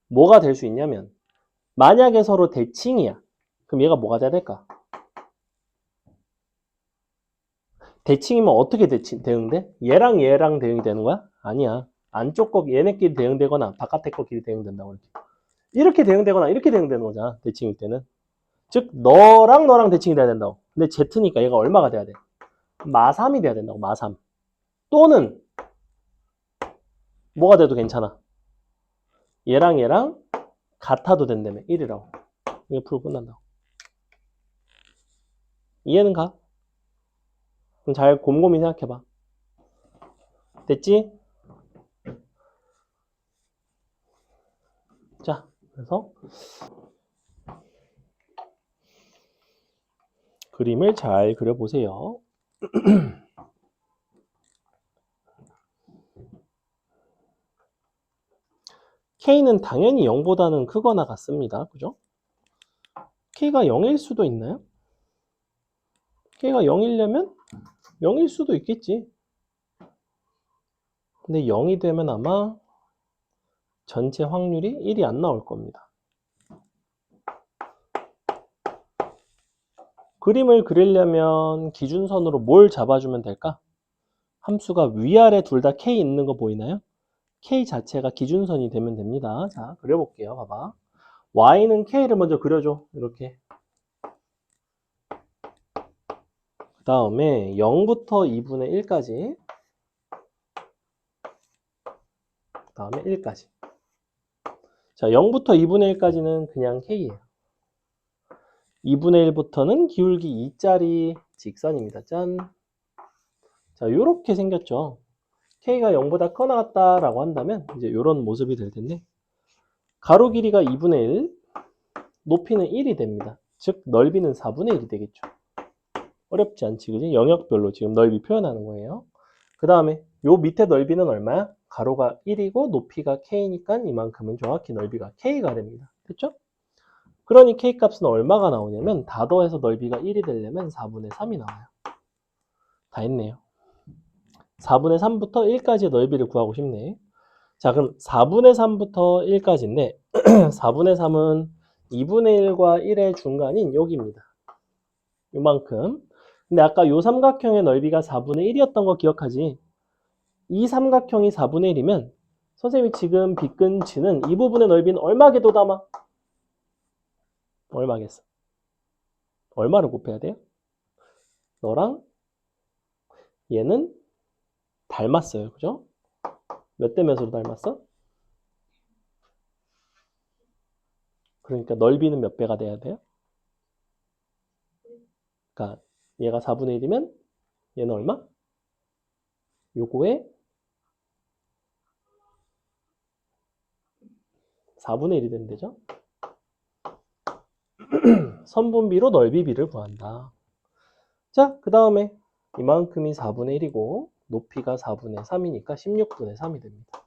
뭐가 될 수 있냐면 만약에 서로 대칭이야. 그럼 얘가 뭐가 돼야 될까? 대칭이면 어떻게 대응돼? 얘랑 얘랑 대응이 되는 거야? 아니야. 안쪽 거 얘네끼리 대응되거나 바깥에 거끼리 대응된다고 이렇게. 이렇게 대응되거나 이렇게 대응되는 거잖아. 대칭일 때는. 즉 너랑 너랑 대칭이 돼야 된다고. 근데 Z니까 얘가 얼마가 돼야 돼? 마3이 돼야 된다고. 마3. 또는 뭐가 돼도 괜찮아. 얘랑 얘랑 같아도 된다며. 1이라고. 이게 풀고 끝난다고. 이해는 가? 그럼 잘 곰곰이 생각해봐. 됐지? 자, 그래서 그림을 잘 그려보세요. K는 당연히 0보다는 크거나 같습니다. 그죠? K가 0일 수도 있나요? K가 0이려면 0일 수도 있겠지. 근데 0이 되면 아마 전체 확률이 1이 안 나올 겁니다. 그림을 그리려면 기준선으로 뭘 잡아주면 될까? 함수가 위아래 둘 다 K 있는 거 보이나요? K 자체가 기준선이 되면 됩니다. 자, 그려볼게요. 봐봐. Y는 K를 먼저 그려줘. 이렇게. 그 다음에 0부터 2분의 1까지. 그 다음에 1까지. 자, 0부터 2분의 1까지는 그냥 K예요. 2분의 1부터는 기울기 2짜리 직선입니다. 짠. 자, 요렇게 생겼죠. K가 0보다 커 나갔다라고 한다면 이제 이런 모습이 될 텐데 가로 길이가 2분의 1, 높이는 1이 됩니다. 즉 넓이는 4분의 1이 되겠죠. 어렵지 않지, 그지? 영역별로 지금 넓이 표현하는 거예요. 그 다음에 요 밑에 넓이는 얼마야? 가로가 1이고 높이가 K니까 이만큼은 정확히 넓이가 K가 됩니다. 됐죠? 그러니 K 값은 얼마가 나오냐면 다 더해서 넓이가 1이 되려면 4분의 3이 나와요. 다 했네요. 4분의 3부터 1까지의 넓이를 구하고 싶네. 자, 그럼 4분의 3부터 1까지인데 4분의 3은 2분의 1과 1의 중간인 여기입니다. 요만큼. 근데 아까 요 삼각형의 넓이가 4분의 1이었던 거 기억하지? 이 삼각형이 4분의 1이면 선생님이 지금 빗근치는 이 부분의 넓이는 얼마게 돋아마? 얼마겠어? 얼마를 곱해야 돼요? 너랑 얘는 닮았어요. 그죠? 몇 대 몇으로 닮았어? 그러니까 넓이는 몇 배가 돼야 돼요? 그러니까 얘가 4분의 1이면 얘는 얼마? 요거에 4분의 1이 되면 되죠? 선분비로 넓이비를 구한다. 자, 그 다음에 이만큼이 4분의 1이고 높이가 4분의 3이니까 16분의 3이 됩니다.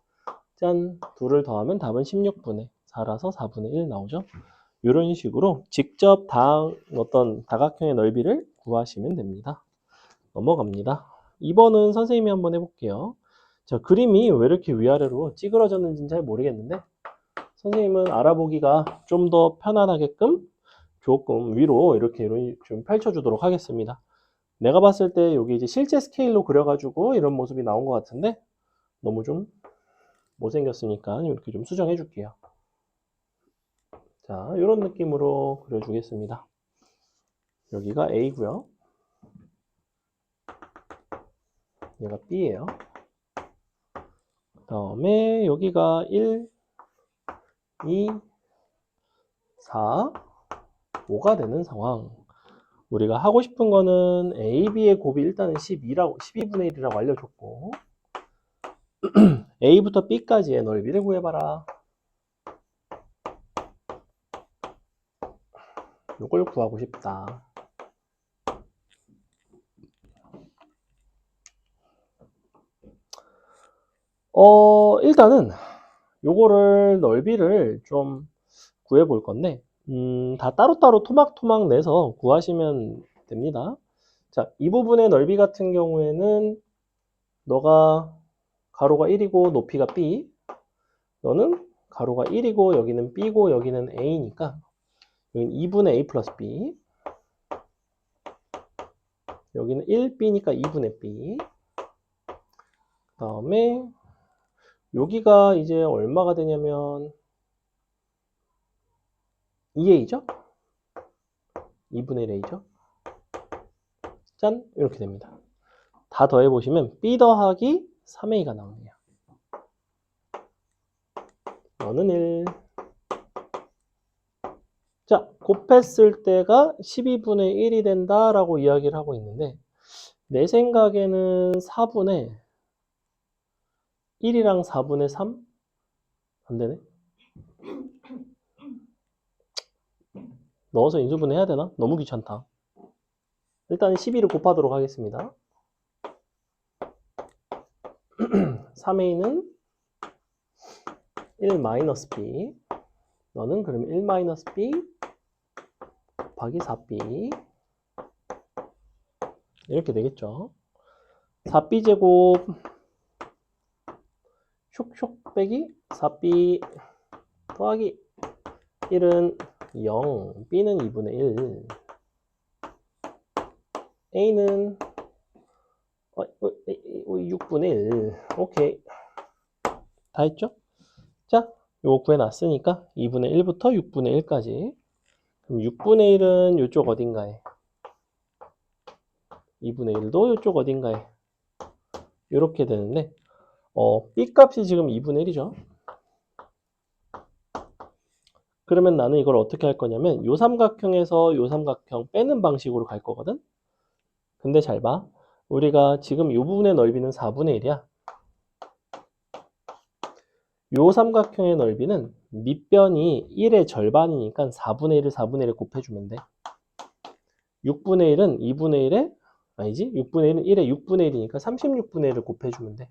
짠! 둘을 더하면 답은 16분의 4라서 4분의 1 나오죠? 이런 식으로 직접 어떤 다각형의 넓이를 구하시면 됩니다. 넘어갑니다. 2번은 선생님이 한번 해볼게요. 자, 그림이 왜 이렇게 위아래로 찌그러졌는지는 잘 모르겠는데 선생님은 알아보기가 좀 더 편안하게끔 조금 위로 이렇게 좀 펼쳐주도록 하겠습니다. 내가 봤을 때 여기 이제 실제 스케일로 그려가지고 이런 모습이 나온 것 같은데 너무 좀 못생겼으니까 이렇게 좀 수정해 줄게요. 자, 이런 느낌으로 그려주겠습니다. 여기가 A고요. 얘가 B예요. 그 다음에 여기가 1, 2, 4, 5가 되는 상황. 우리가 하고 싶은 거는 A, B의 곱이 일단은 12분의 1이라고 알려줬고 A부터 B까지의 넓이를 구해봐라. 이걸 구하고 싶다. 일단은 요거를 넓이를 좀 구해 볼 건데 다 따로따로 토막토막 내서 구하시면 됩니다. 자, 이 부분의 넓이 같은 경우에는 너가 가로가 1이고 높이가 B, 너는 가로가 1이고 여기는 B고 여기는 A니까 여기는 2분의 A 플러스 B, 여기는 1B니까 2분의 B, 그 다음에 여기가 이제 얼마가 되냐면 2A죠? 2분의 1A죠? 짠! 이렇게 됩니다. 다 더해보시면 B 더하기 3A가 나오네요. 너는 1. 자, 곱했을 때가 12분의 1이 된다라고 이야기를 하고 있는데 내 생각에는 4분의 1이랑 4분의 3? 안 되네. 넣어서 인수분해 해야 되나? 너무 귀찮다. 일단 12를 곱하도록 하겠습니다. 3a는 1 마이너스 b. 너는 그러면 1 마이너스 b 곱하기 4b. 이렇게 되겠죠. 4b 제곱 슉슉 빼기 4b 더하기 1은 0, b는 2분의 1, a는 6분의 1. 오케이. 다 했죠? 자, 요거 구해놨으니까 2분의 1부터 6분의 1까지. 그럼 6분의 1은 요쪽 어딘가에, 2분의 1도 요쪽 어딘가에. 이렇게 되는데, B 값이 지금 2분의 1이죠. 그러면 나는 이걸 어떻게 할 거냐면, 요 삼각형에서 요 삼각형 빼는 방식으로 갈 거거든? 근데 잘 봐. 우리가 지금 요 부분의 넓이는 4분의 1이야. 요 삼각형의 넓이는 밑변이 1의 절반이니까 4분의 1을 4분의 1에 곱해주면 돼. 6분의 1은 2분의 1에, 아니지? 6분의 1은 1에 6분의 1이니까 36분의 1을 곱해주면 돼.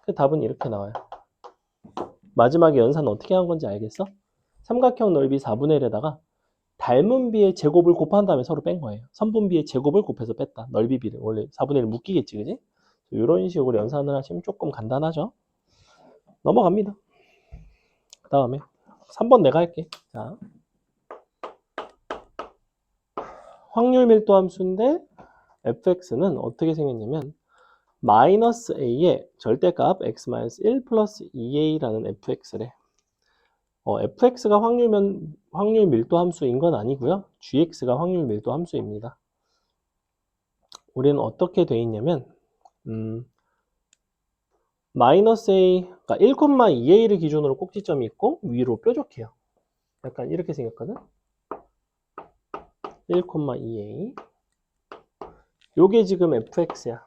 그 답은 이렇게 나와요. 마지막에 연산은 어떻게 한 건지 알겠어? 삼각형 넓이 4분의 1에다가 닮은 비의 제곱을 곱한 다음에 서로 뺀 거예요. 선분비의 제곱을 곱해서 뺐다. 넓이 비를. 원래 4분의 1 묶이겠지, 그지? 이런 식으로 연산을 하시면 조금 간단하죠? 넘어갑니다. 그 다음에 3번 내가 할게. 자, 확률 밀도 함수인데 fx는 어떻게 생겼냐면 마이너스 a의 절대값 x-1 플러스 2a라는 fx래. fx가 확률 밀도 함수인 건 아니고요. gx가 확률 밀도 함수입니다. 우리는 어떻게 돼 있냐면 마이너스 a, 그러니까 1,2a를 기준으로 꼭지점이 있고 위로 뾰족해요. 약간 이렇게 생겼거든. 1,2a. 요게 지금 fx야.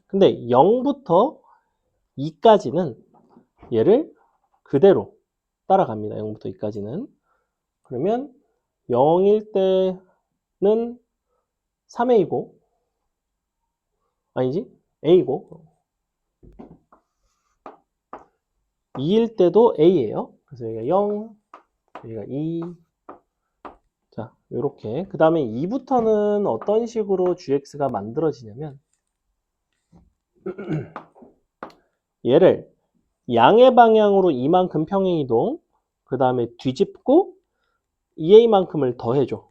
근데 0부터 2까지는 얘를 그대로 따라갑니다. 0부터 2까지는. 그러면 0일 때는 3a고, 아니지? a고, 2일 때도 a예요. 그래서 여기가 0, 여기가 2. 자, 요렇게. 그 다음에 2부터는 어떤 식으로 gx가 만들어지냐면 얘를 양의 방향으로 이만큼 평행이동, 그 다음에 뒤집고 2a만큼을 더해줘.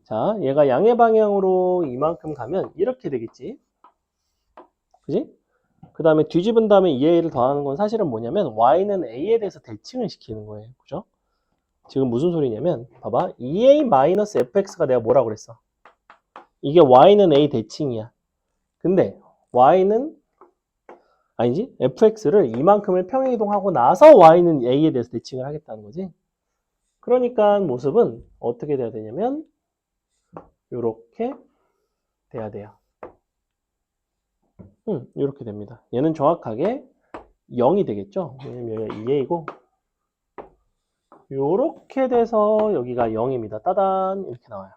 자, 얘가 양의 방향으로 이만큼 가면 이렇게 되겠지. 그지? 그 다음에 뒤집은 다음에 2a를 더하는 건 사실은 뭐냐면 y는 a에 대해서 대칭을 시키는 거예요. 그죠? 지금 무슨 소리냐면 봐봐. 2a-fx가 내가 뭐라고 그랬어? 이게 y는 a 대칭이야. 근데 y는 아니지? fx를 이만큼을 평행이동하고 나서 y는 a에 대해서 대칭을 하겠다는 거지. 그러니까 모습은 어떻게 돼야 되냐면 이렇게 돼야 돼요. 이렇게 됩니다. 얘는 정확하게 0이 되겠죠? 왜냐면 여기가 2a이고 이렇게 돼서 여기가 0입니다. 따단 이렇게 나와요.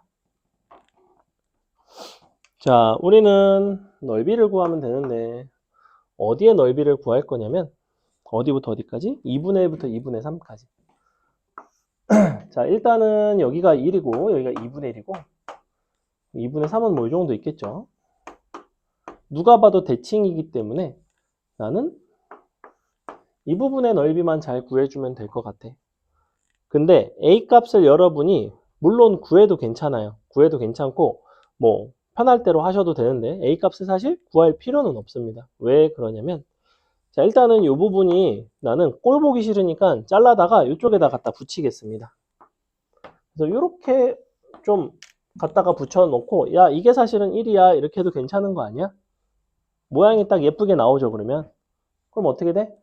자, 우리는 넓이를 구하면 되는데 어디에 넓이를 구할 거냐면 어디부터 어디까지? 2분의 1부터 2분의 3까지. 자, 일단은 여기가 1이고 여기가 2분의 1이고 2분의 3은 뭐 이 정도 있겠죠. 누가 봐도 대칭이기 때문에 나는 이 부분의 넓이만 잘 구해주면 될 것 같아. 근데 A 값을 여러분이 물론 구해도 괜찮아요. 구해도 괜찮고 뭐 편할 대로 하셔도 되는데 A 값을 사실 구할 필요는 없습니다. 왜 그러냐면 자 일단은 이 부분이 나는 꼴 보기 싫으니까 잘라다가 이쪽에다 갖다 붙이겠습니다. 그래서 이렇게 좀 갖다가 붙여놓고 야 이게 사실은 1이야 이렇게 해도 괜찮은 거 아니야? 모양이 딱 예쁘게 나오죠 그러면. 그럼 어떻게 돼?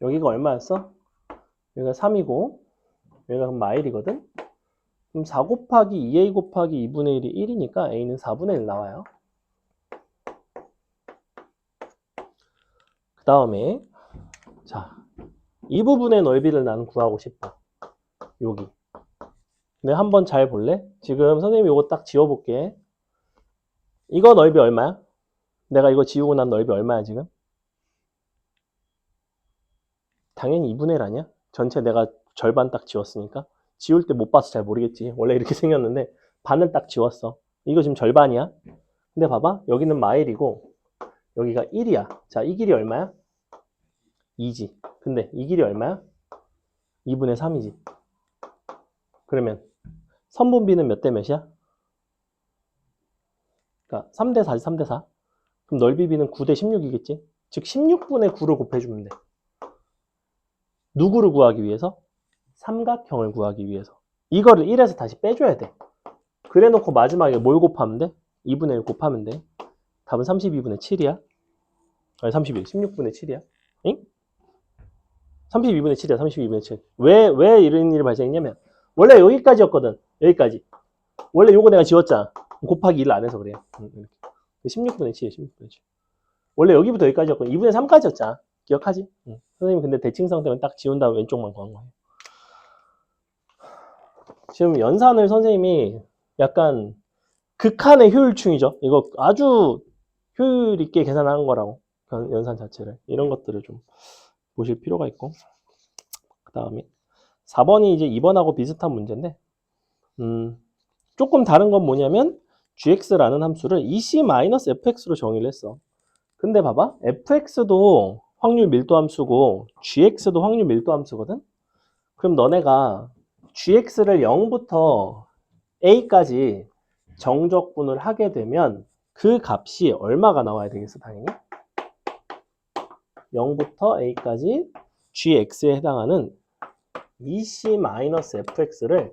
여기가 얼마였어? 여기가 3이고 여기가 그럼 마일이거든? 그럼 4 곱하기 2a 곱하기 2분의 1이 1이니까 a는 4분의 1 나와요. 그 다음에 자, 이 부분의 넓이를 나는 구하고 싶어. 여기. 근데 한번 잘 볼래? 지금 선생님이 이거 딱 지워볼게. 이거 넓이 얼마야? 내가 이거 지우고 난 넓이 얼마야 지금? 당연히 2분의 1 아니야? 전체 내가 절반 딱 지웠으니까. 지울 때 못 봐서 잘 모르겠지. 원래 이렇게 생겼는데 반을 딱 지웠어. 이거 지금 절반이야. 근데 봐봐. 여기는 마일이고 여기가 1이야. 자, 이 길이 얼마야? 2지. 근데 이 길이 얼마야? 2분의 3이지. 그러면 선분비는 몇 대 몇이야? 그러니까 3대 4지, 3대 4. 그럼 넓이비는 9대 16이겠지? 즉 16분의 9를 곱해주면 돼. 누구를 구하기 위해서? 삼각형을 구하기 위해서. 이거를 1에서 다시 빼줘야 돼. 그래 놓고 마지막에 뭘 곱하면 돼? 2분의 1 곱하면 돼. 답은 32분의 7이야. 아니 32, 16분의 7이야. 응? 32분의 7이야. 32분의 7. 왜 이런 일이 발생했냐면 원래 여기까지였거든. 여기까지. 원래 요거 내가 지웠잖아. 곱하기 1을 안 해서 그래요. 16분의 7이야. 16분의 7. 원래 여기부터 여기까지였거든. 2분의 3까지였잖아. 기억하지? 선생님 근데 대칭성 때문에 딱 지운 다음에 왼쪽만 구한 거예요. 지금 연산을 선생님이 약간 극한의 효율충이죠. 이거 아주 효율 있게 계산한 거라고. 연산 자체를. 이런 것들을 좀 보실 필요가 있고. 그 다음에 4번이 이제 2번하고 비슷한 문제인데 조금 다른 건 뭐냐면 gx라는 함수를 ec-fx로 정의를 했어. 근데 봐봐. fx도 확률 밀도 함수고 gx도 확률 밀도 함수거든. 그럼 너네가 gx를 0부터 a까지 정적분을 하게 되면 그 값이 얼마가 나와야 되겠어 당연히? 0부터 a까지 gx에 해당하는 ec-fx를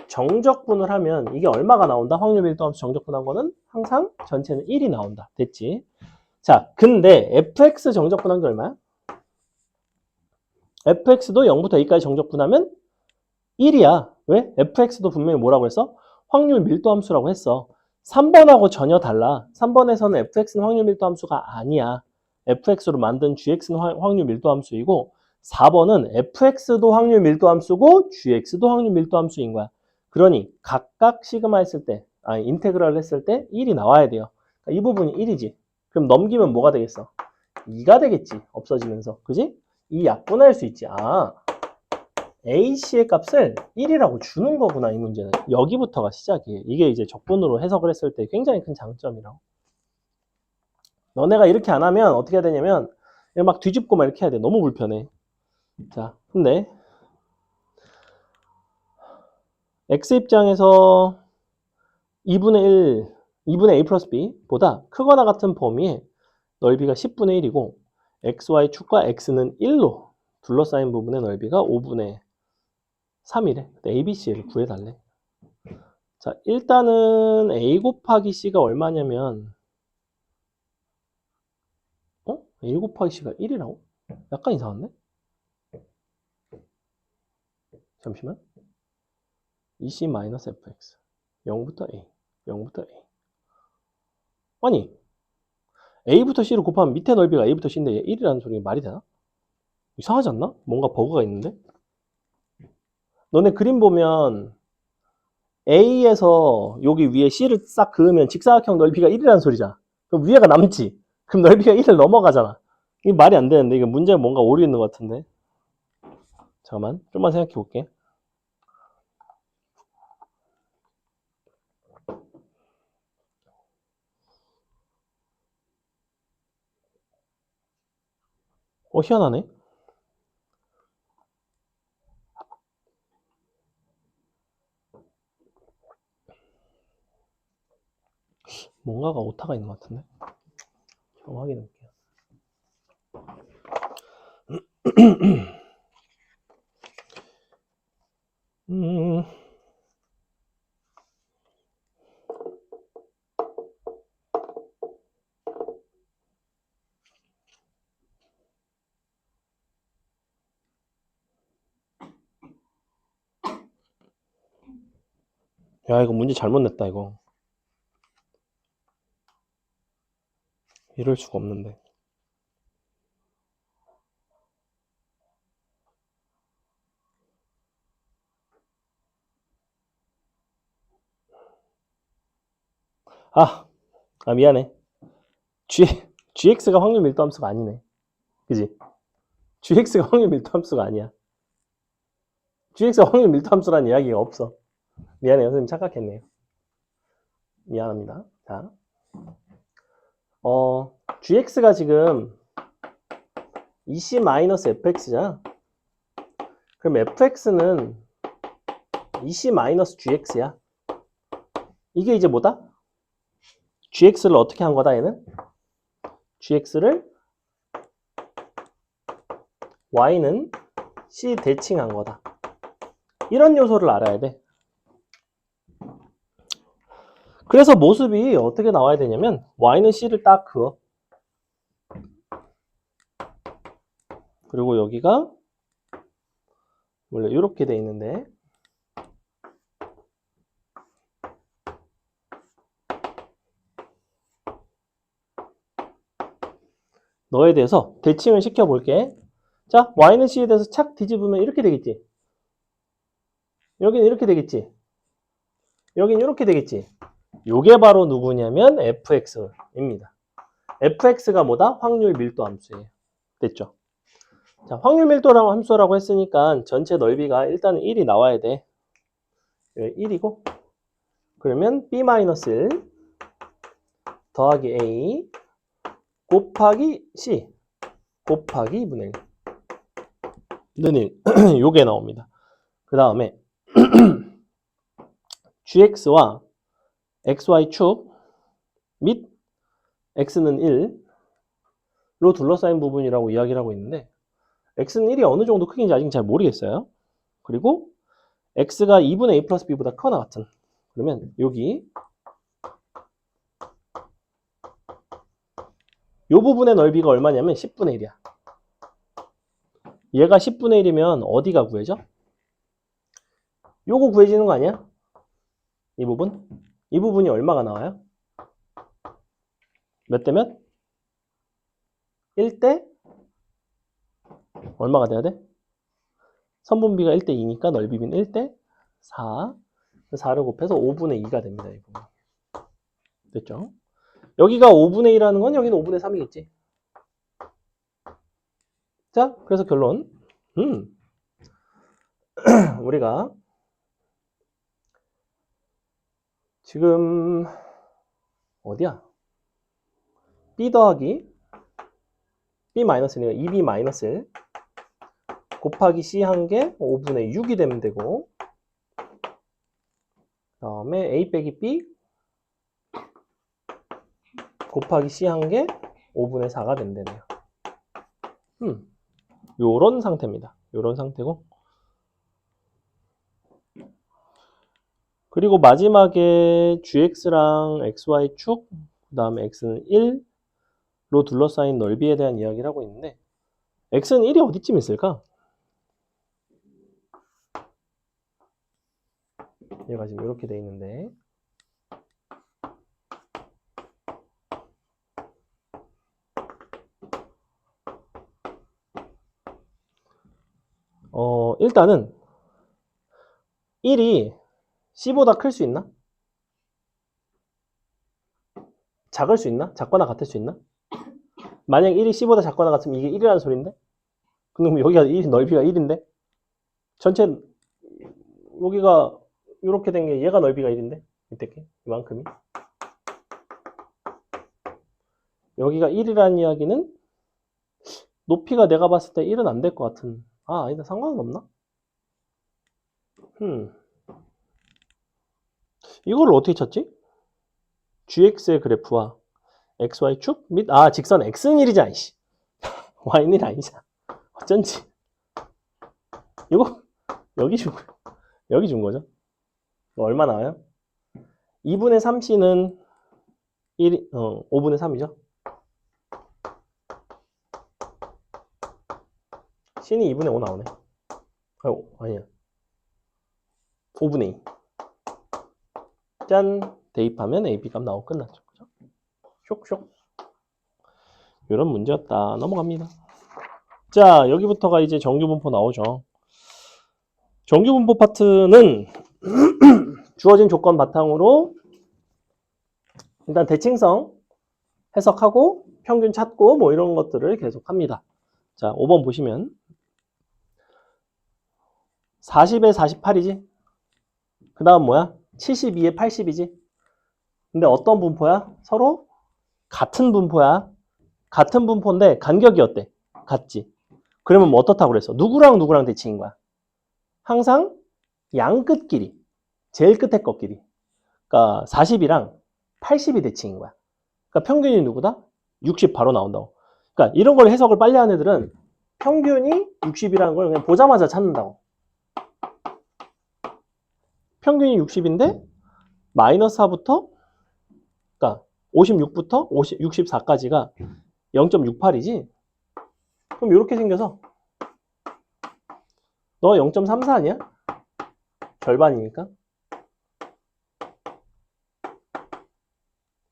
정적분을 하면 이게 얼마가 나온다? 확률 밀도 함수 정적분한 거는 항상 전체는 1이 나온다. 됐지? 자, 근데 fx 정적분한 게 얼마야? fx도 0부터 a까지 정적분하면 1이야. 왜? fx도 분명히 뭐라고 했어? 확률 밀도 함수라고 했어. 3번하고 전혀 달라. 3번에서는 fx는 확률 밀도 함수가 아니야. fx로 만든 gx는 확률 밀도 함수이고 4번은 fx도 확률 밀도 함수고 gx도 확률 밀도 함수인 거야. 그러니 각각 시그마 했을 때, 인테그랄 했을 때 1이 나와야 돼요. 그러니까 이 부분이 1이지. 그럼 넘기면 뭐가 되겠어? 2가 되겠지. 없어지면서. 그지? 2 약분할 수 있지. AC의 값을 1이라고 주는 거구나, 이 문제는. 여기부터가 시작이에요. 이게 이제 적분으로 해석을 했을 때 굉장히 큰 장점이라고. 너네가 이렇게 안 하면 어떻게 해야 되냐면 막 뒤집고 막 이렇게 해야 돼. 너무 불편해. 자, 근데 X 입장에서 2분의 1, 2분의 A 플러스 B보다 크거나 같은 범위에 넓이가 10분의 1이고 xy 축과 x는 1로 둘러싸인 부분의 넓이가 5분의 3이래. ABC를 구해달래. 자, 일단은 A 곱하기 C가 얼마냐면 A 곱하기 C가 1이라고? 약간 이상한데? 잠시만. EC-fx 0부터 A 0부터 A 아니 A부터 C를 곱하면 밑에 넓이가 A부터 C인데 1이라는 소리가 말이 되나? 이상하지 않나? 뭔가 버그가 있는데? 너네 그림 보면 A에서 여기 위에 C를 싹 그으면 직사각형 넓이가 1이라는 소리잖아. 그럼 위에가 남지. 그럼 넓이가 1을 넘어가잖아. 이게 말이 안 되는데 이게 문제가 뭔가 오류 있는 것 같은데. 잠깐만 좀만 생각해 볼게. 희한하네. 뭔가가 오타가 있는 것 같은데. 좀 확인해 볼게요. 야, 이거 문제 잘못 냈다, 이거. 이럴 수가 없는데. 미안해. GX가 확률 밀도 함수가 아니네. 그지? GX가 확률 밀도 함수가 아니야. GX가 확률 밀도 함수라는 이야기가 없어. 미안해요. 선생님 착각했네요. 미안합니다. 자, GX가 지금 EC-fx잖아. 그럼 fx는 EC-gx야. 이게 이제 뭐다? GX를 어떻게 한 거다, 얘는? GX를 Y는 C 대칭한 거다. 이런 요소를 알아야 돼. 그래서 모습이 어떻게 나와야 되냐면 Y는 C를 딱 그어. 그리고 여기가 원래 이렇게 돼 있는데 너에 대해서 대칭을 시켜볼게. 자, Y는 C에 대해서 착 뒤집으면 이렇게 되겠지. 여기는 이렇게 되겠지. 여기는 이렇게 되겠지. 요게 바로 누구냐면 fx입니다. fx가 뭐다? 확률 밀도 함수예요. 됐죠? 자, 확률 밀도라고 함수라고 했으니까 전체 넓이가 일단은 1이 나와야 돼. 1이고 그러면 b-1 더하기 a 곱하기 c 곱하기 2분의 1는 1 요게 나옵니다. 그 다음에 gx와 xy축 및 x는 1로 둘러싸인 부분이라고 이야기를 하고 있는데 x는 1이 어느 정도 크기인지 아직 잘 모르겠어요. 그리고 x가 2분의 a 플러스 b보다 크거나 같은 그러면 여기 이 부분의 넓이가 얼마냐면 10분의 1이야. 얘가 10분의 1이면 어디가 구해져? 요거 구해지는 거 아니야? 이 부분? 이 부분이 얼마가 나와요? 몇 대 몇? 1대? 얼마가 돼야 돼? 선분비가 1대 2니까 넓이는 1대 4. 4를 곱해서 5분의 2가 됩니다. 이 부분. 됐죠? 여기가 5분의 1하는 건 여기는 5분의 3이겠지. 자, 그래서 결론. 우리가 지금 어디야? b 더하기 b-1이니까 2b-1 곱하기 c 한 개 5분의 6이 되면 되고 그 다음에 a 빼기 b 곱하기 c 한 개 5분의 4가 된다네요. 요런 상태입니다. 요런 상태고. 그리고 마지막에 gx랑 xy축, 그 다음에 x는 1로 둘러싸인 넓이에 대한 이야기를 하고 있는데, x는 1이 어디쯤 있을까? 얘가 지금 이렇게 돼 있는데, 일단은 1이 c보다 클 수 있나? 작을 수 있나? 작거나 같을 수 있나? 만약 1이 c보다 작거나 같으면 이게 1이라는 소린데? 그럼 여기가 1, 넓이가 1인데? 전체 여기가 이렇게 된 게 얘가 넓이가 1인데? 밑에 게 이만큼이. 여기가 1이라는 이야기는 높이가 내가 봤을 때 1은 안 될 것 같은. 아니다. 상관은 없나? 이걸 어떻게 찾지? gx의 그래프와 xy축 및 직선 x는 1이잖아. y는 1 아니잖아. 어쩐지. 이거 여기 준 거죠. 얼마 나와요? 2분의 3c는 5분의 3이죠. c는 2분의 5 나오네. 아니야. 5분의 2. 짠! 대입하면 AB 값 나오고 끝났죠. 그죠? 쇽쇽. 이런 문제였다. 넘어갑니다. 자, 여기부터가 이제 정규분포 나오죠. 정규분포 파트는 주어진 조건 바탕으로 일단 대칭성 해석하고 평균 찾고 뭐 이런 것들을 계속 합니다. 자, 5번 보시면 40에 48이지? 그 다음 뭐야? 72에 80이지? 근데 어떤 분포야? 서로 같은 분포야. 같은 분포인데 간격이 어때? 같지? 그러면 뭐 어떻다고 그랬어? 누구랑 누구랑 대칭인 거야? 항상 양 끝끼리, 제일 끝에 것끼리. 그러니까 40이랑 80이 대칭인 거야. 그러니까 평균이 누구다? 60 바로 나온다고. 그러니까 이런 걸 해석을 빨리 하는 애들은 평균이 60이라는 걸 그냥 보자마자 찾는다고. 평균이 60인데 마이너스 4부터 그러니까 56부터 64까지가 0.68이지? 그럼 이렇게 생겨서 너 0.34 아니야? 절반이니까.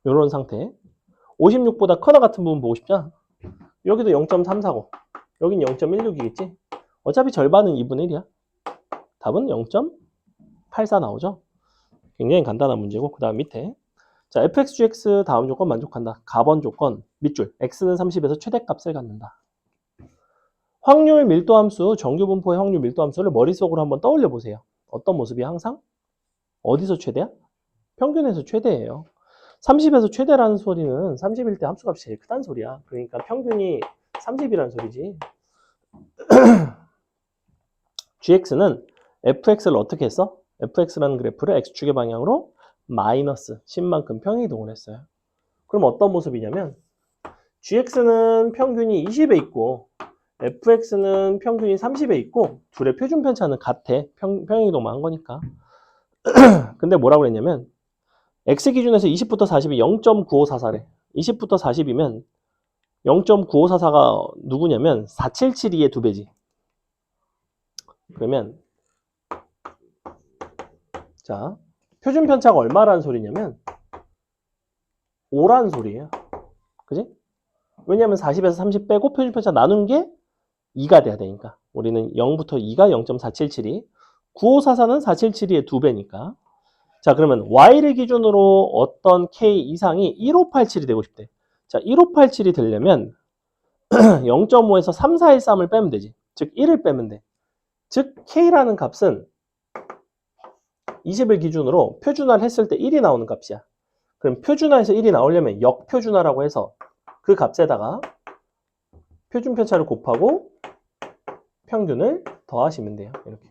이런 상태. 56보다 커나 같은 부분 보고 싶잖아. 여기도 0.34고 여긴 0.16이겠지? 어차피 절반은 2분의 1이야. 답은 0.84 나오죠? 굉장히 간단한 문제고 그 다음 밑에 자 fx, gx 다음 조건 만족한다. 가번 조건 밑줄 x는 30에서 최대값을 갖는다. 확률 밀도함수, 정규분포의 확률 밀도함수를 머릿속으로 한번 떠올려 보세요. 어떤 모습이 항상? 어디서 최대야? 평균에서 최대예요. 30에서 최대라는 소리는 30일 때 함수값이 제일 크다는 소리야. 그러니까 평균이 30이라는 소리지. gx는 fx를 어떻게 했어? fx라는 그래프를 x축의 방향으로 마이너스 10만큼 평행이동을 했어요. 그럼 어떤 모습이냐면 gx는 평균이 20에 있고 fx는 평균이 30에 있고 둘의 표준 편차는 같아. 평행이동만 한 거니까. 근데 뭐라고 그랬냐면 x 기준에서 20부터 40이 0.9544래. 20부터 40이면 0.9544가 누구냐면 4772의 2배지. 그러면 자 표준 편차가 얼마라는 소리냐면 5라는 소리예요. 그지? 왜냐면 40에서 30 빼고 표준 편차 나눈 게 2가 돼야 되니까. 우리는 0부터 2가 0.4772. 9544는 4772의 2배니까. 자, 그러면 y를 기준으로 어떤 k 이상이 1587이 되고 싶대. 자, 1587이 되려면 0.5에서 3, 4, 1, 3을 빼면 되지. 즉 1을 빼면 돼. 즉 k라는 값은 20을 기준으로 표준화를 했을 때 1이 나오는 값이야. 그럼 표준화에서 1이 나오려면 역표준화라고 해서 그 값에다가 표준 편차를 곱하고 평균을 더하시면 돼요. 이렇게.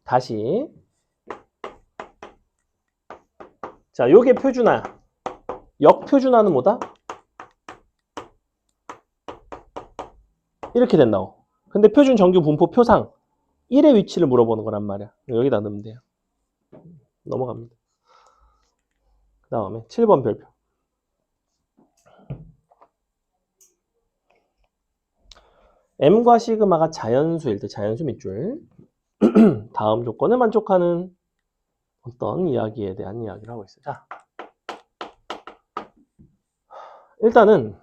다시. 자, 요게 표준화야. 역표준화는 뭐다? 이렇게 된다고. 근데 표준 정규 분포 표상 1의 위치를 물어보는 거란 말이야. 여기다 넣으면 돼요. 넘어갑니다. 그 다음에 7번 별표. M과 시그마가 자연수일 때 자연수 밑줄. 다음 조건을 만족하는 어떤 이야기에 대한 이야기를 하고 있어요. 자, 일단은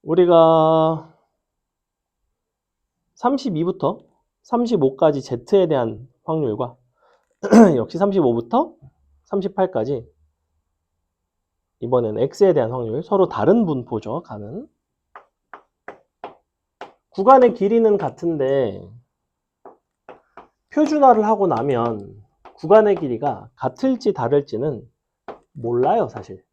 우리가 32부터 35까지 Z에 대한 확률과 역시 35부터 38까지 이번에는 X에 대한 확률 서로 다른 분포죠. 가는 구간의 길이는 같은데 표준화를 하고 나면 구간의 길이가 같을지 다를지는 몰라요, 사실.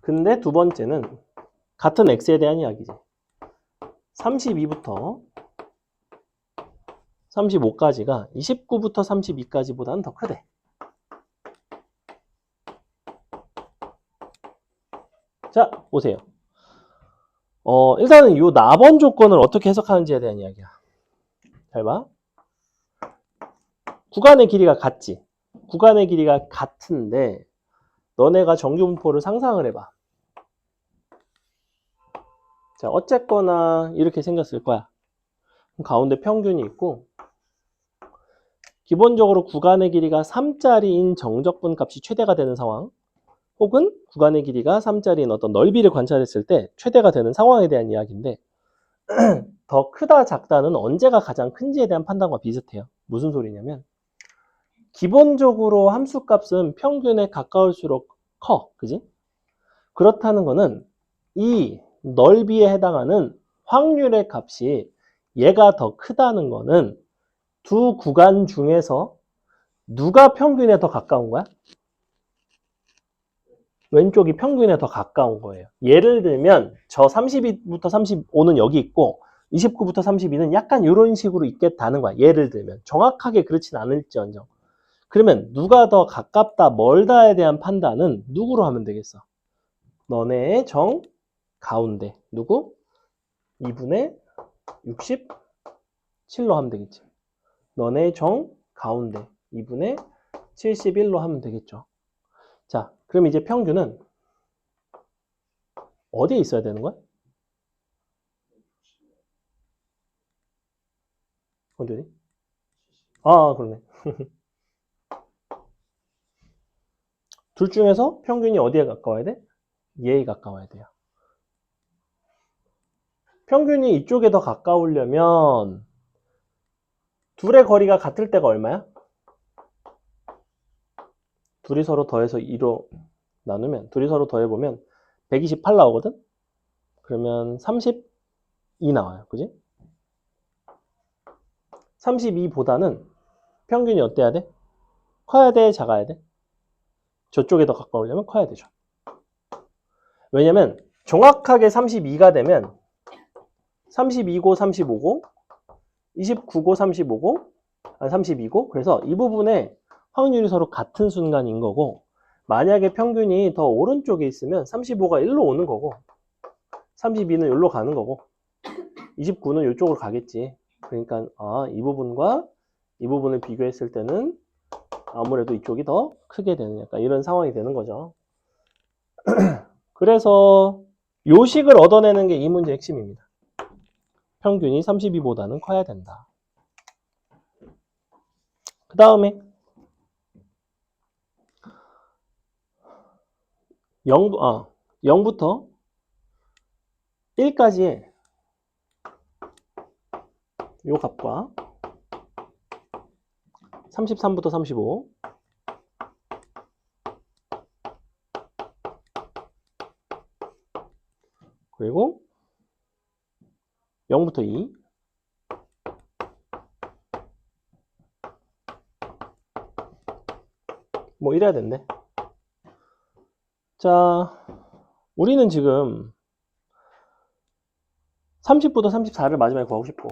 근데 두 번째는 같은 X에 대한 이야기지. 32부터 35까지가 29부터 32까지보다는 더 크대. 자, 보세요. 일단은 이 나번 조건을 어떻게 해석하는지에 대한 이야기야. 잘 봐. 구간의 길이가 같지. 구간의 길이가 같은데 너네가 정규분포를 상상을 해봐. 자, 어쨌거나 이렇게 생겼을 거야. 가운데 평균이 있고 기본적으로 구간의 길이가 3짜리인 정적분 값이 최대가 되는 상황, 혹은 구간의 길이가 3짜리인 어떤 넓이를 관찰했을 때 최대가 되는 상황에 대한 이야기인데 더 크다 작다는 언제가 가장 큰지에 대한 판단과 비슷해요. 무슨 소리냐면 기본적으로 함수값은 평균에 가까울수록 커. 그지? 그렇다는 거는 이 넓이에 해당하는 확률의 값이 얘가 더 크다는 거는 두 구간 중에서 누가 평균에 더 가까운 거야? 왼쪽이 평균에 더 가까운 거예요. 예를 들면 저 32부터 35는 여기 있고 29부터 32는 약간 이런 식으로 있겠다는 거야. 예를 들면 정확하게 그렇진 않을지언정. 그러면 누가 더 가깝다 멀다에 대한 판단은 누구로 하면 되겠어? 너네의 정 가운데 누구? 2분의 67로 하면 되겠지. 너네의 정 가운데 2분의 71로 하면 되겠죠. 자, 그럼 이제 평균은 어디에 있어야 되는 거야? 어디니? 아, 그러네. 둘 중에서 평균이 어디에 가까워야 돼? 얘에 가까워야 돼요. 평균이 이쪽에 더 가까우려면 둘의 거리가 같을 때가 얼마야? 둘이 서로 더해서 2로 나누면 둘이 서로 더해보면 128 나오거든? 그러면 32 나와요. 그지? 32보다는 평균이 어때야 돼? 커야 돼? 작아야 돼? 저쪽에 더 가까우려면 커야 되죠. 왜냐면 정확하게 32가 되면 32고 35고 29고 35고 32고 그래서 이 부분에 확률이 서로 같은 순간인 거고 만약에 평균이 더 오른쪽에 있으면 35가 1로 오는 거고 32는 여기로 가는 거고 29는 이쪽으로 가겠지. 그러니까 이 부분과 이 부분을 비교했을 때는 아무래도 이쪽이 더 크게 되는 약간 이런 상황이 되는 거죠. 그래서 요식을 얻어내는 게 이 문제의 핵심입니다. 평균이 32보다는 커야 된다. 그 다음에 0부터 1까지의 요 값과 33부터 35 그리고 0부터 2 뭐 이래야 된대. 자, 우리는 지금 30부터 34를 마지막에 구하고 싶고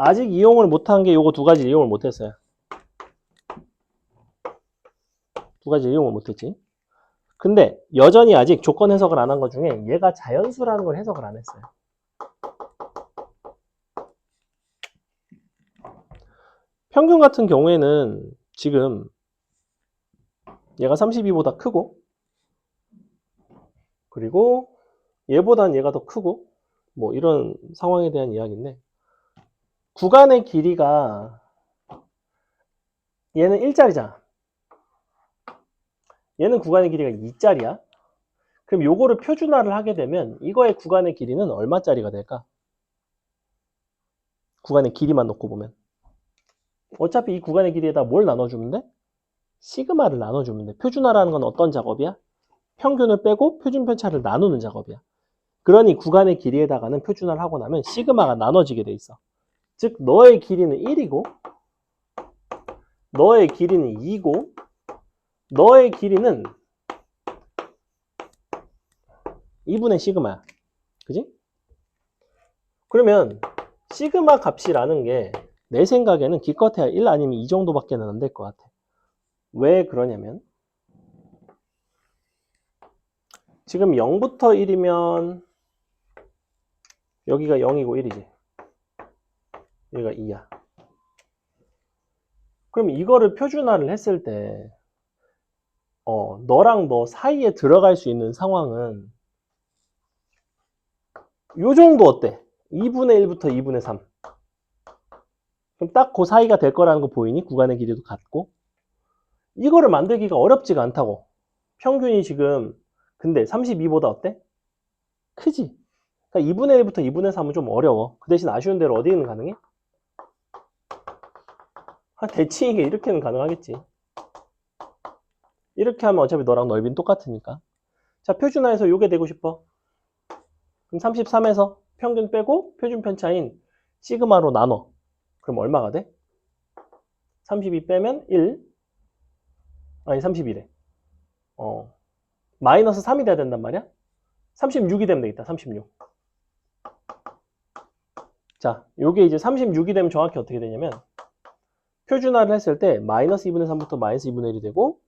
아직 이용을 못한 게 요거 두 가지 이용을 못했어요. 두 가지 이용을 못했지. 근데 여전히 아직 조건 해석을 안 한 것 중에 얘가 자연수라는 걸 해석을 안 했어요. 평균 같은 경우에는 지금 얘가 32보다 크고 그리고 얘보단 얘가 더 크고 뭐 이런 상황에 대한 이야기인데 구간의 길이가 얘는 1짜리잖아. 얘는 구간의 길이가 2짜리야. 그럼 요거를 표준화를 하게 되면 이거의 구간의 길이는 얼마짜리가 될까? 구간의 길이만 놓고 보면 어차피 이 구간의 길이에다 뭘 나눠주면 돼? 시그마를 나눠주면 돼. 표준화라는 건 어떤 작업이야? 평균을 빼고 표준 편차를 나누는 작업이야. 그러니 구간의 길이에다가는 표준화를 하고 나면 시그마가 나눠지게 돼 있어. 즉 너의 길이는 1이고 너의 길이는 2고 너의 길이는 2분의 시그마야. 그지? 그러면 시그마 값이라는 게 내 생각에는 기껏해야 1 아니면 2 정도밖에 안 될 것 같아. 왜 그러냐면 지금 0부터 1이면 여기가 0이고 1이지. 여기가 2야. 그럼 이거를 표준화를 했을 때 너랑 너 사이에 들어갈 수 있는 상황은 요 정도 어때? 2분의 1부터 2분의 3. 그럼 딱 그 사이가 될 거라는 거 보이니? 구간의 길이도 같고. 이거를 만들기가 어렵지가 않다고. 평균이 지금 근데 32보다 어때? 크지? 그러니까 2분의 1부터 2분의 3은 좀 어려워. 그 대신 아쉬운 대로 어디는 가능해? 대칭이게 이렇게는 가능하겠지. 이렇게 하면 어차피 너랑 넓이는 똑같으니까. 자, 표준화해서 요게 되고 싶어. 그럼 33에서 평균 빼고 표준 편차인 시그마로 나눠. 그럼 얼마가 돼? 32 빼면 1. 아니 31에. 마이너스 3이 돼야 된단 말이야? 36이 되면 되겠다. 36. 자, 요게 이제 36이 되면 정확히 어떻게 되냐면 표준화를 했을 때 마이너스 2분의 3부터 마이너스 2분의 1이 되고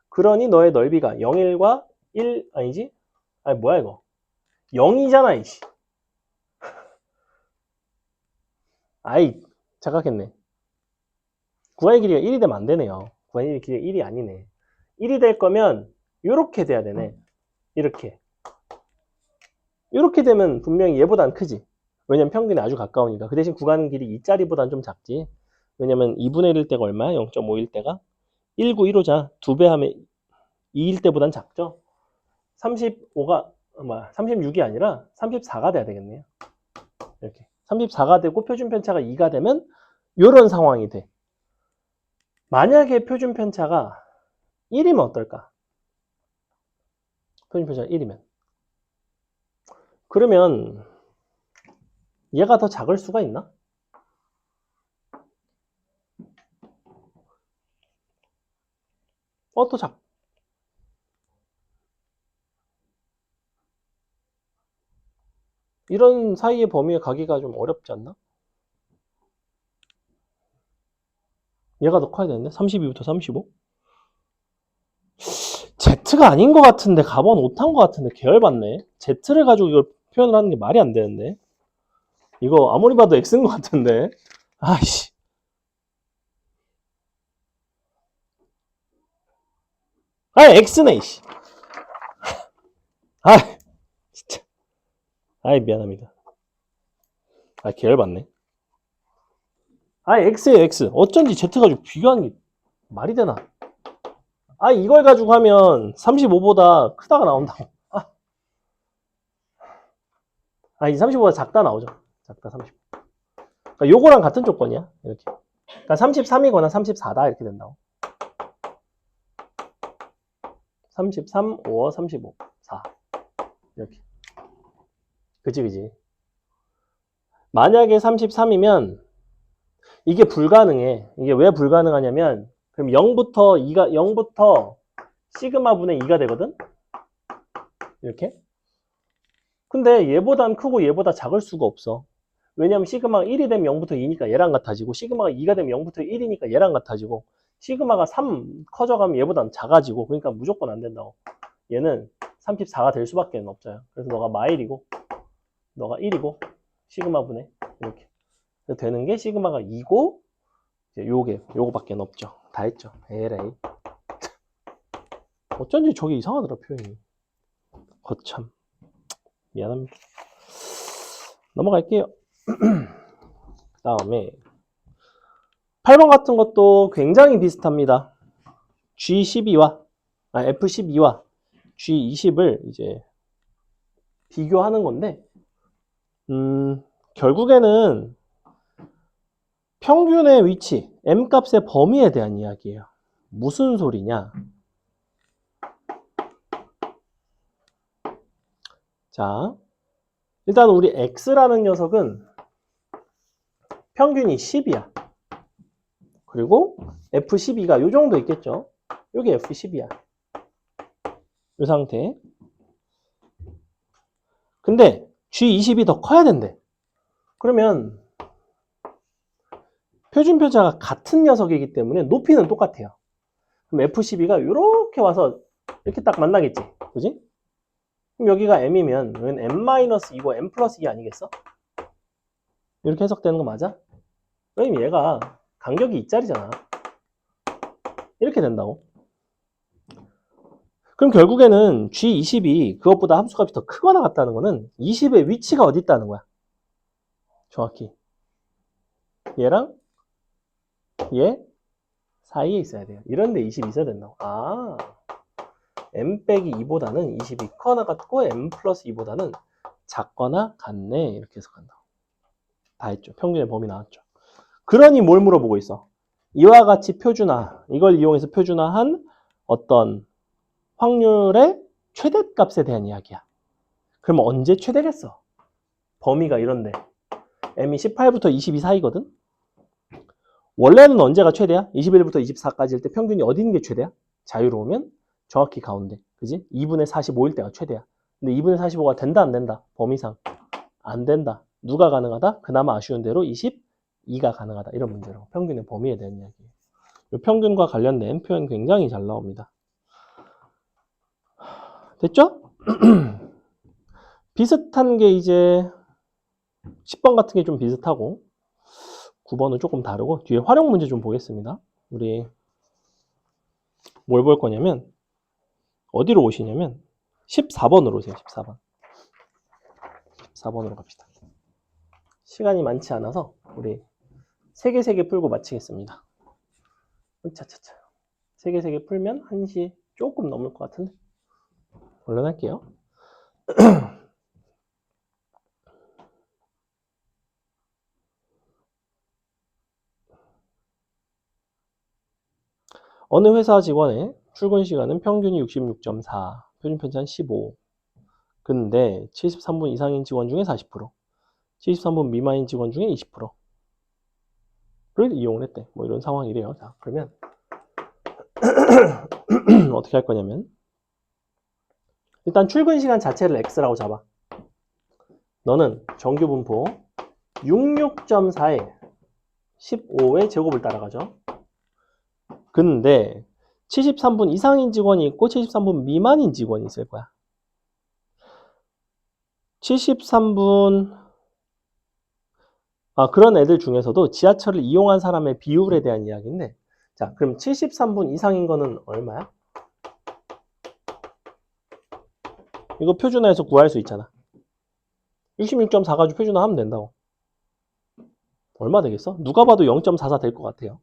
그러니 너의 넓이가 0, 1과 1 아니지? 아니 뭐야 이거 0이잖아 이씨. 아이 착각했네. 구간의 길이가 1이 되면 안 되네요. 구간의 길이가 1이 아니네. 1이 될 거면 이렇게 돼야 되네. 이렇게 되면 분명히 얘보단 크지. 왜냐면 평균이 아주 가까우니까. 그 대신 구간 길이 2짜리보단 좀 작지. 왜냐면 2분의 1일 때가 얼마야? 0.5일 때가 1, 9, 1호자 2배 하면 2일 때보단 작죠. 35가 36이 아니라 34가 돼야 되겠네요. 이렇게 34가 되고 표준 편차가 2가 되면 이런 상황이 돼. 만약에 표준 편차가 1이면 어떨까? 표준 편차가 1이면 그러면 얘가 더 작을 수가 있나? 더 작. 이런 사이의 범위에 가기가 좀 어렵지 않나? 얘가 더 커야 되는데? 32부터 35? Z가 아닌 것 같은데 가번 못한 것 같은데 계열받네. Z를 가지고 이걸 표현을 하는 게 말이 안 되는데 이거 아무리 봐도 X인 것 같은데 아이씨 X네 이씨 진짜 미안합니다. 계열받네. X에요 X. 어쩐지 Z 가지고 비교하는 게 말이 되나? 이걸 가지고 하면 35보다 크다가 나온다고. 이 35보다 작다 나오죠. 작다 30. 그러니까 요거랑 같은 조건이야. 이렇게. 그러니까 33이거나 34다 이렇게 된다고. 33, 5, 35, 4 이렇게. 그지. 만약에 33이면 이게 불가능해. 이게 왜 불가능하냐면 그럼 0부터 시그마분의 2가 되거든? 이렇게. 근데 얘보단 크고 얘보다 작을 수가 없어. 왜냐면 시그마가 1이 되면 0부터 2니까 얘랑 같아지고 시그마가 2가 되면 0부터 1이니까 얘랑 같아지고 시그마가 3 커져가면 얘보다는 작아지고 그러니까 무조건 안 된다고. 얘는 34가 될 수밖에 없어요. 그래서 너가 마일이고 너가 1이고 시그마분의 이렇게 되는 게 시그마가 2고 이제 요거밖에 없죠. 다 했죠. LA. 어쩐지 저게 이상하더라 표현이. 거참 미안합니다. 넘어갈게요. 그 다음에 8번 같은 것도 굉장히 비슷합니다. G12와 F12와 G20을 이제 비교하는 건데 결국에는 평균의 위치, M값의 범위에 대한 이야기예요. 무슨 소리냐? 자, 일단 우리 X라는 녀석은 평균이 10이야. 그리고 F12가 요 정도 있겠죠? 요게 F12야. 요 상태. 근데 G20이 더 커야 된대. 그러면 표준 표자가 같은 녀석이기 때문에 높이는 똑같아요. 그럼 F12가 이렇게 와서 이렇게 딱 만나겠지. 그지? 그럼 여기가 M이면 여기는 M-2고 M 플러스 2 아니겠어? 이렇게 해석되는 거 맞아? 왜냐면 얘가 간격이 2짜리잖아. 이렇게 된다고. 그럼 결국에는 G20이 그것보다 함수값이 더 크거나 같다는 거는 20의 위치가 어디 있다는 거야. 정확히. 얘랑 얘 사이에 있어야 돼요. 이런데 20이 있어야 된다고. 아, M 빼기 2보다는 20이 크거나 같고 M 플러스 2보다는 작거나 같네. 이렇게 해석한다고. 다 했죠. 평균의 범위 나왔죠. 그러니 뭘 물어보고 있어? 이와 같이 표준화, 이걸 이용해서 표준화한 어떤 확률의 최대값에 대한 이야기야. 그럼 언제 최대겠어? 범위가 이런데 M이 18부터 22 사이거든? 원래는 언제가 최대야? 21부터 24까지일 때 평균이 어디 있는 게 최대야? 자유로우면 정확히 가운데. 그지? 2분의 45일 때가 최대야. 근데 2분의 45가 된다 안 된다? 범위상 안 된다. 누가 가능하다? 그나마 아쉬운 대로 22가 가능하다. 이런 문제로 평균의 범위에 대한 이야기예요. 이 평균과 관련된 표현 굉장히 잘 나옵니다. 됐죠? 비슷한 게 이제 10번 같은 게 좀 비슷하고 9번은 조금 다르고 뒤에 활용 문제 좀 보겠습니다. 우리 뭘 볼 거냐면 어디로 오시냐면 14번으로 오세요. 14번. 14번으로 갑시다. 시간이 많지 않아서 우리 3개 풀고 마치겠습니다. 차차차. 3개 풀면 1시 조금 넘을 것 같은데 얼른 할게요. 어느 회사 직원의 출근 시간은 평균이 66.4, 표준 편차는 15. 근데 73분 이상인 직원 중에 40%, 73분 미만인 직원 중에 20%를 이용을 했대. 뭐 이런 상황이래요. 자, 그러면 어떻게 할 거냐면 일단 출근 시간 자체를 X라고 잡아. 너는 정규 분포 66.4에 15의 제곱을 따라가죠. 근데 73분 이상인 직원이 있고 73분 미만인 직원이 있을 거야. 73분 그런 애들 중에서도 지하철을 이용한 사람의 비율에 대한 이야기인데 자, 그럼 73분 이상인 거는 얼마야? 이거 표준화해서 구할 수 있잖아. 66.4 가지고 표준화하면 된다고. 얼마 되겠어? 누가 봐도 0.44 될 것 같아요.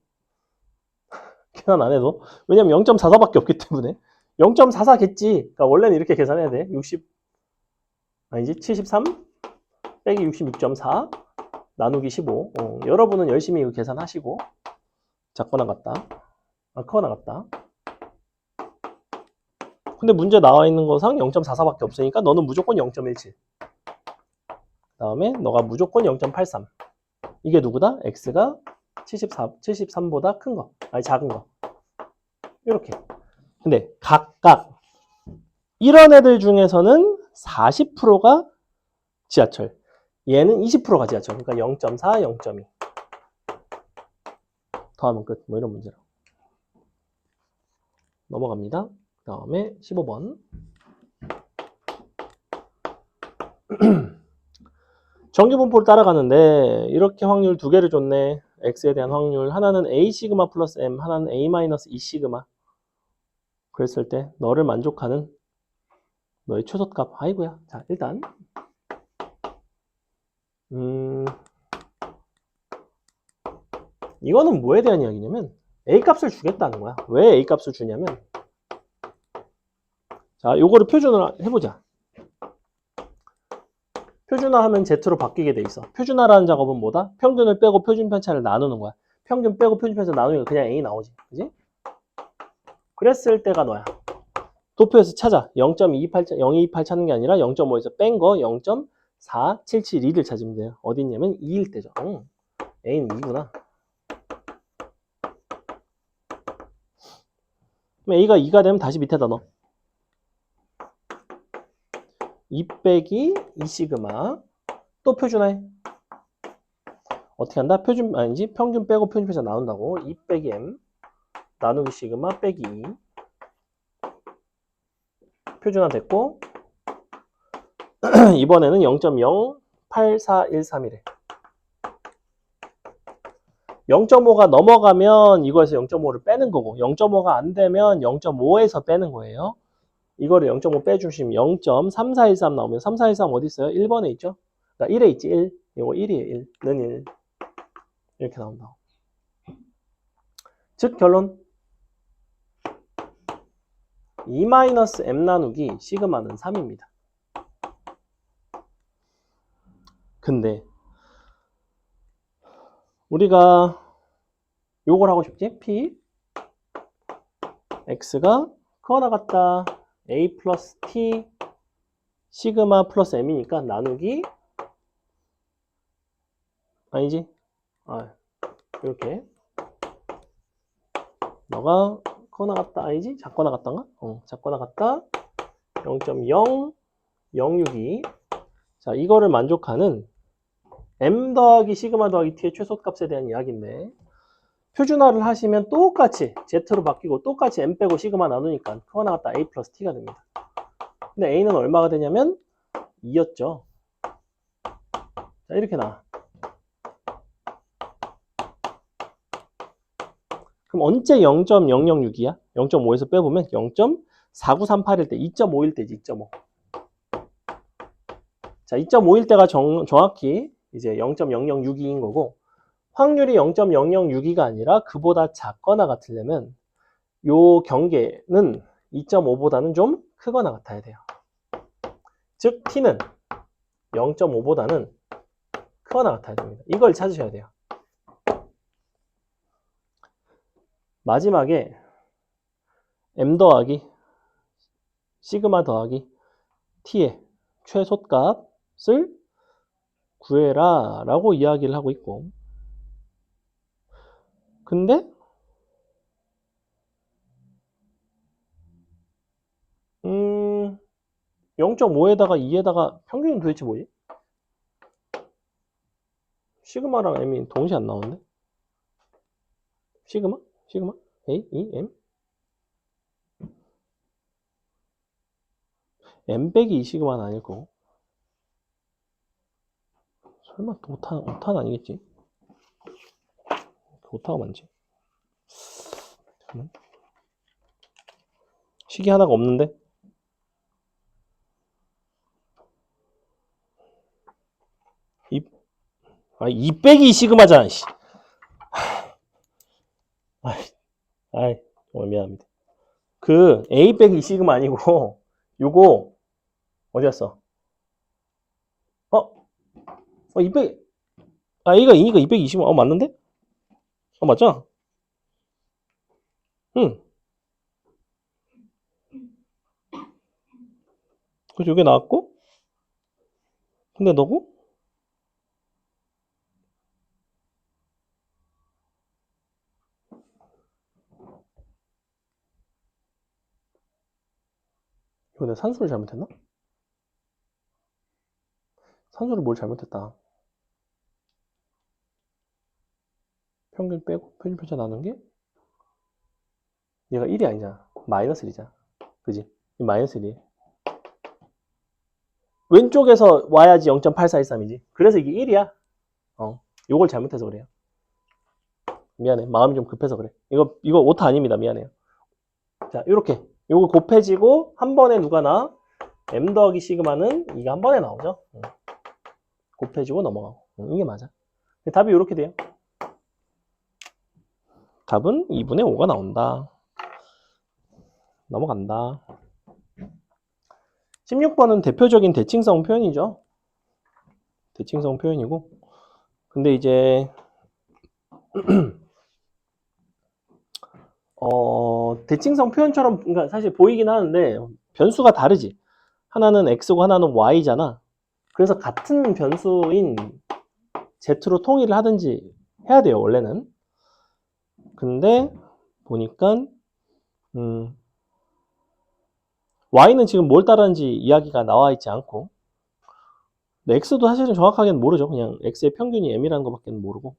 계산 안 해도. 왜냐면 0.44밖에 없기 때문에. 0.44겠지. 그러니까 원래는 이렇게 계산해야 돼. 73 빼기 66.4 나누기 15. 여러분은 열심히 이거 계산하시고 작거나 같다. 크거나 같다. 근데 문제 나와 있는 거상 0.44밖에 없으니까 너는 무조건 0.17. 그 다음에 너가 무조건 0.83. 이게 누구다? X가 73보다 큰 거. 아니 작은 거. 이렇게. 근데 각각 이런 애들 중에서는 40%가 지하철, 얘는 20% 가져야죠. 그러니까 0.4, 0.2 더하면 끝. 뭐 이런 문제로 넘어갑니다. 그 다음에 15번. 정규분포를 따라가는데 이렇게 확률 두 개를 줬네. x에 대한 확률. 하나는 a 시그마 플러스 m, 하나는 a 마이너스 2 시그마. 그랬을 때 너를 만족하는 너의 최소값. 아이고야. 자, 일단 이거는 뭐에 대한 이야기냐면 a 값을 주겠다는 거야. 왜 a 값을 주냐면 자, 요거를 표준화 해보자. 표준화하면 Z로 바뀌게 돼 있어. 표준화라는 작업은 뭐다? 평균을 빼고 표준 편차를 나누는 거야. 평균 빼고 표준 편차 나누니까 그냥 A 나오지. 그지? 그랬을 때가 너야. 도표에서 찾아. 0.228, 028 찾는 게 아니라 0.5에서 뺀 거 0.4772를 찾으면 돼요. 어디 있냐면 2일 때죠. A는 2구나. 그럼 A가 2가 되면 다시 밑에다 넣어. 2 빼기 2 시그마. 또 표준화해. 어떻게 한다? 표준, 아니지. 평균 빼고 표준 편차 나눈다고. 2 빼기 M. 나누기 시그마 빼기 2. 표준화 됐고 이번에는 0.08413이래. 0.5가 넘어가면 이거에서 0.5를 빼는 거고 0.5가 안 되면 0.5에서 빼는 거예요. 이거를 0.5 빼주시면 0.3413 나오면 3413 어디 있어요? 1번에 있죠? 그러니까 1에 있지 1. 이거 1이에요. 1는 1. 이렇게 나온다. 즉 결론 2-m 나누기 시그마는 3입니다. 근데 우리가 요걸 하고 싶지? P X가 커 나갔다. A 플러스 T 시그마 플러스 M이니까 나누기 아니지? 이렇게 너가 커 나갔다 아니지? 작거 나갔다인가? 작거 나갔다 0.0062 자 이거를 만족하는 M 더하기 시그마 더하기 T의 최소값에 대한 이야기인데 표준화를 하시면 똑같이 Z로 바뀌고 똑같이 M 빼고 시그마 나누니까 커 나갔다 A 플러스 T가 됩니다. 근데 A는 얼마가 되냐면 2였죠. 자 이렇게 나와. 그럼 언제 0.006이야? 0.5에서 빼보면 0.4938일 때, 2.5일 때지, 2.5. 자, 2.5일 때가 정확히 이제 0.0062인 거고, 확률이 0.006이가 아니라 그보다 작거나 같으려면 요 경계는 2.5보다는 좀 크거나 같아야 돼요. 즉, t는 0.5보다는 크거나 같아야 됩니다. 이걸 찾으셔야 돼요. 마지막에 m 더하기 시그마 더하기 t의 최소값을 구해라 라고 이야기를 하고 있고 근데 0.5에다가 2에다가 평균은 도대체 뭐지? 시그마랑 m이 동시에 안 나오는데? 시그마? 시그마? A? E? M? M 빼기 2 시그마는 아닐 거고 설마 오타는 아니겠지? 오타가 많지? 잠깐만. 식이 하나가 없는데? 2 빼기 2 시그마잖아, 씨. 정말 미안합니다. 그 A 빼기 2 시그마 아니고 요거 어디 갔어? 200 A가 2니까 220만 맞는데? 맞죠? 응. 그래서 이게 나왔고 근데 너고 이거 내가 산수를 잘못했나? 산수를 뭘 잘못했다. 평균 빼고 표준 편차 나눈 게 얘가 1이 아니잖아. 마이너스 1이잖아. 그지? 마이너스 1이. 왼쪽에서 와야지 0.8413이지. 그래서 이게 1이야. 요걸 잘못해서 그래요. 미안해. 마음이 좀 급해서 그래. 이거 오타 아닙니다. 미안해요. 자, 요렇게. 요거 곱해지고 한 번에 누가 나와? m 더하기 시그마는 이게 한 번에 나오죠. 곱해지고 넘어가고. 이게 맞아. 답이 이렇게 돼요. 답은 2분의 5가 나온다. 넘어간다. 16번은 대표적인 대칭성 표현이죠. 대칭성 표현이고. 근데 이제 대칭성 표현처럼 그러니까 사실 보이긴 하는데 변수가 다르지. 하나는 x고 하나는 y잖아. 그래서 같은 변수인 z로 통일을 하든지 해야 돼요, 원래는. 근데 보니까 y는 지금 뭘 따르는지 이야기가 나와 있지 않고, 근데 x도 사실은 정확하게는 모르죠. 그냥 x의 평균이 m이라는 것밖에 모르고.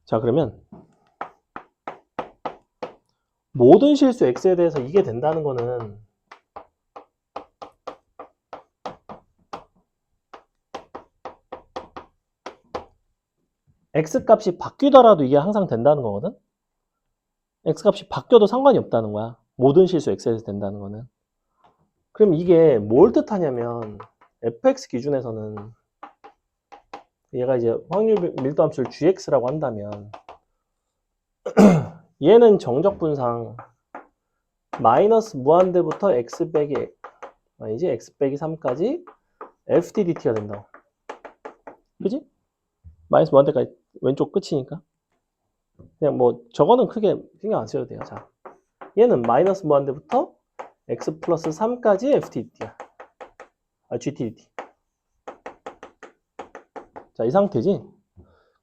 자, 그러면 모든 실수 x에 대해서 이게 된다는 거는 x 값이 바뀌더라도 이게 항상 된다는 거거든. x 값이 바뀌어도 상관이 없다는 거야. 모든 실수 x에서 된다는 거는. 그럼 이게 뭘 뜻하냐면 fx 기준에서는 얘가 이제 확률 밀도함수를 gx라고 한다면 얘는 정적분상 마이너스 무한대부터 x 빼기 아니지 x 빼기 3까지 ftdt가 된다고. 그지? 마이너스 무한대까지 왼쪽 끝이니까. 그냥 뭐 저거는 크게 신경 안 써도 돼요. 자, 얘는 마이너스 무한대부터 x 플러스 3까지 ftdt야. gtdt. 자, 이 상태지?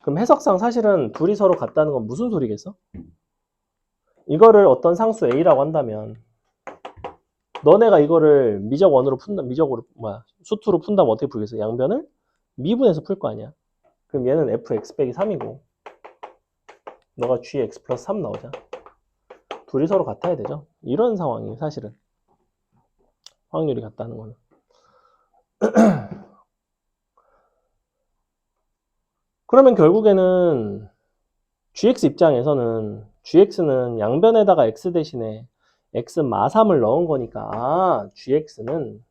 그럼 해석상 사실은 둘이 서로 같다는 건 무슨 소리겠어? 이거를 어떤 상수 a라고 한다면 너네가 이거를 미적 원으로 푼다, 수투로 푼다면 어떻게 풀겠어? 양변을 미분해서 풀 거 아니야. 그럼 얘는 fx 빼기 3이고 너가 gx 플러스 3 나오잖아. 둘이 서로 같아야 되죠. 이런 상황이 사실은 확률이 같다는 거는. 그러면 결국에는 gx 입장에서는 gx는 양변에다가 x 대신에 x 마 3을 넣은 거니까 gx는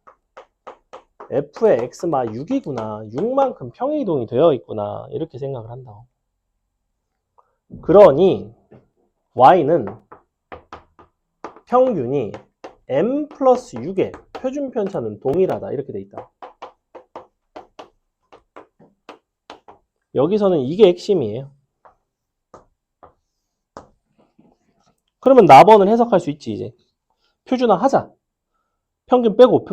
f의 x 마 6이구나. 6만큼 평행이동이 되어 있구나. 이렇게 생각을 한다고. 그러니 y는 평균이 m 플러스 6의 표준 편차는 동일하다. 이렇게 돼 있다. 여기서는 이게 핵심이에요. 그러면 나번을 해석할 수 있지, 이제. 표준화 하자. 평균 빼고,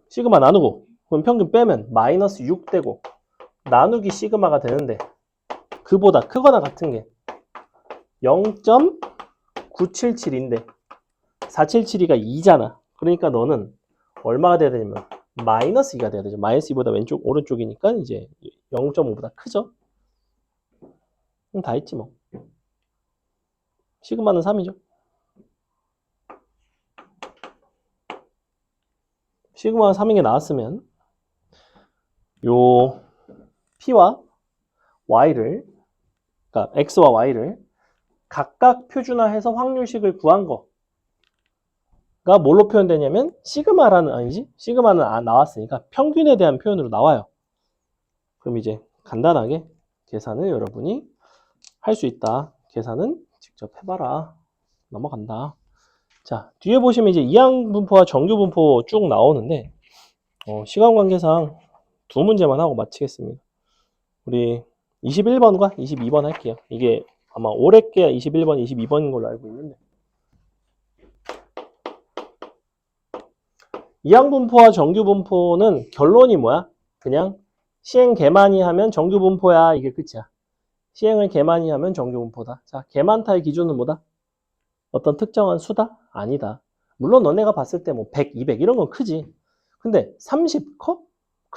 시그마 나누고, 그럼 평균 빼면 마이너스 6 되고, 나누기 시그마가 되는데, 그보다 크거나 같은 게 0.977인데, 477이가 2잖아. 그러니까 너는 얼마가 돼야 되냐면, 마이너스 2가 돼야 되죠. 마이너스 2보다 왼쪽, 오른쪽이니까 이제 0.5보다 크죠. 그럼 다 했지 뭐. 시그마는 3이죠. 시그마가 3인 게 나왔으면 요 p와 y를 그러니까 x와 y를 각각 표준화해서 확률식을 구한 거가 뭘로 표현되냐면 시그마라는 아니지? 시그마는 나왔으니까 평균에 대한 표현으로 나와요. 그럼 이제 간단하게 계산을 여러분이 할 수 있다. 계산은 직접 해봐라. 넘어간다. 자, 뒤에 보시면 이제 이항분포와 정규분포 쭉 나오는데 시간 관계상 두 문제만 하고 마치겠습니다. 우리 21번과 22번 할게요. 이게 아마 올해께 21번, 22번인 걸로 알고 있는데 이항분포와 정규분포는 결론이 뭐야? 그냥 시행 개만이 하면 정규분포야. 이게 끝이야. 시행을 개만이 하면 정규분포다. 자, 개만타의 기준은 뭐다? 어떤 특정한 수다? 아니다. 물론 너네가 봤을 때 뭐 100, 200 이런 건 크지. 근데 30 커?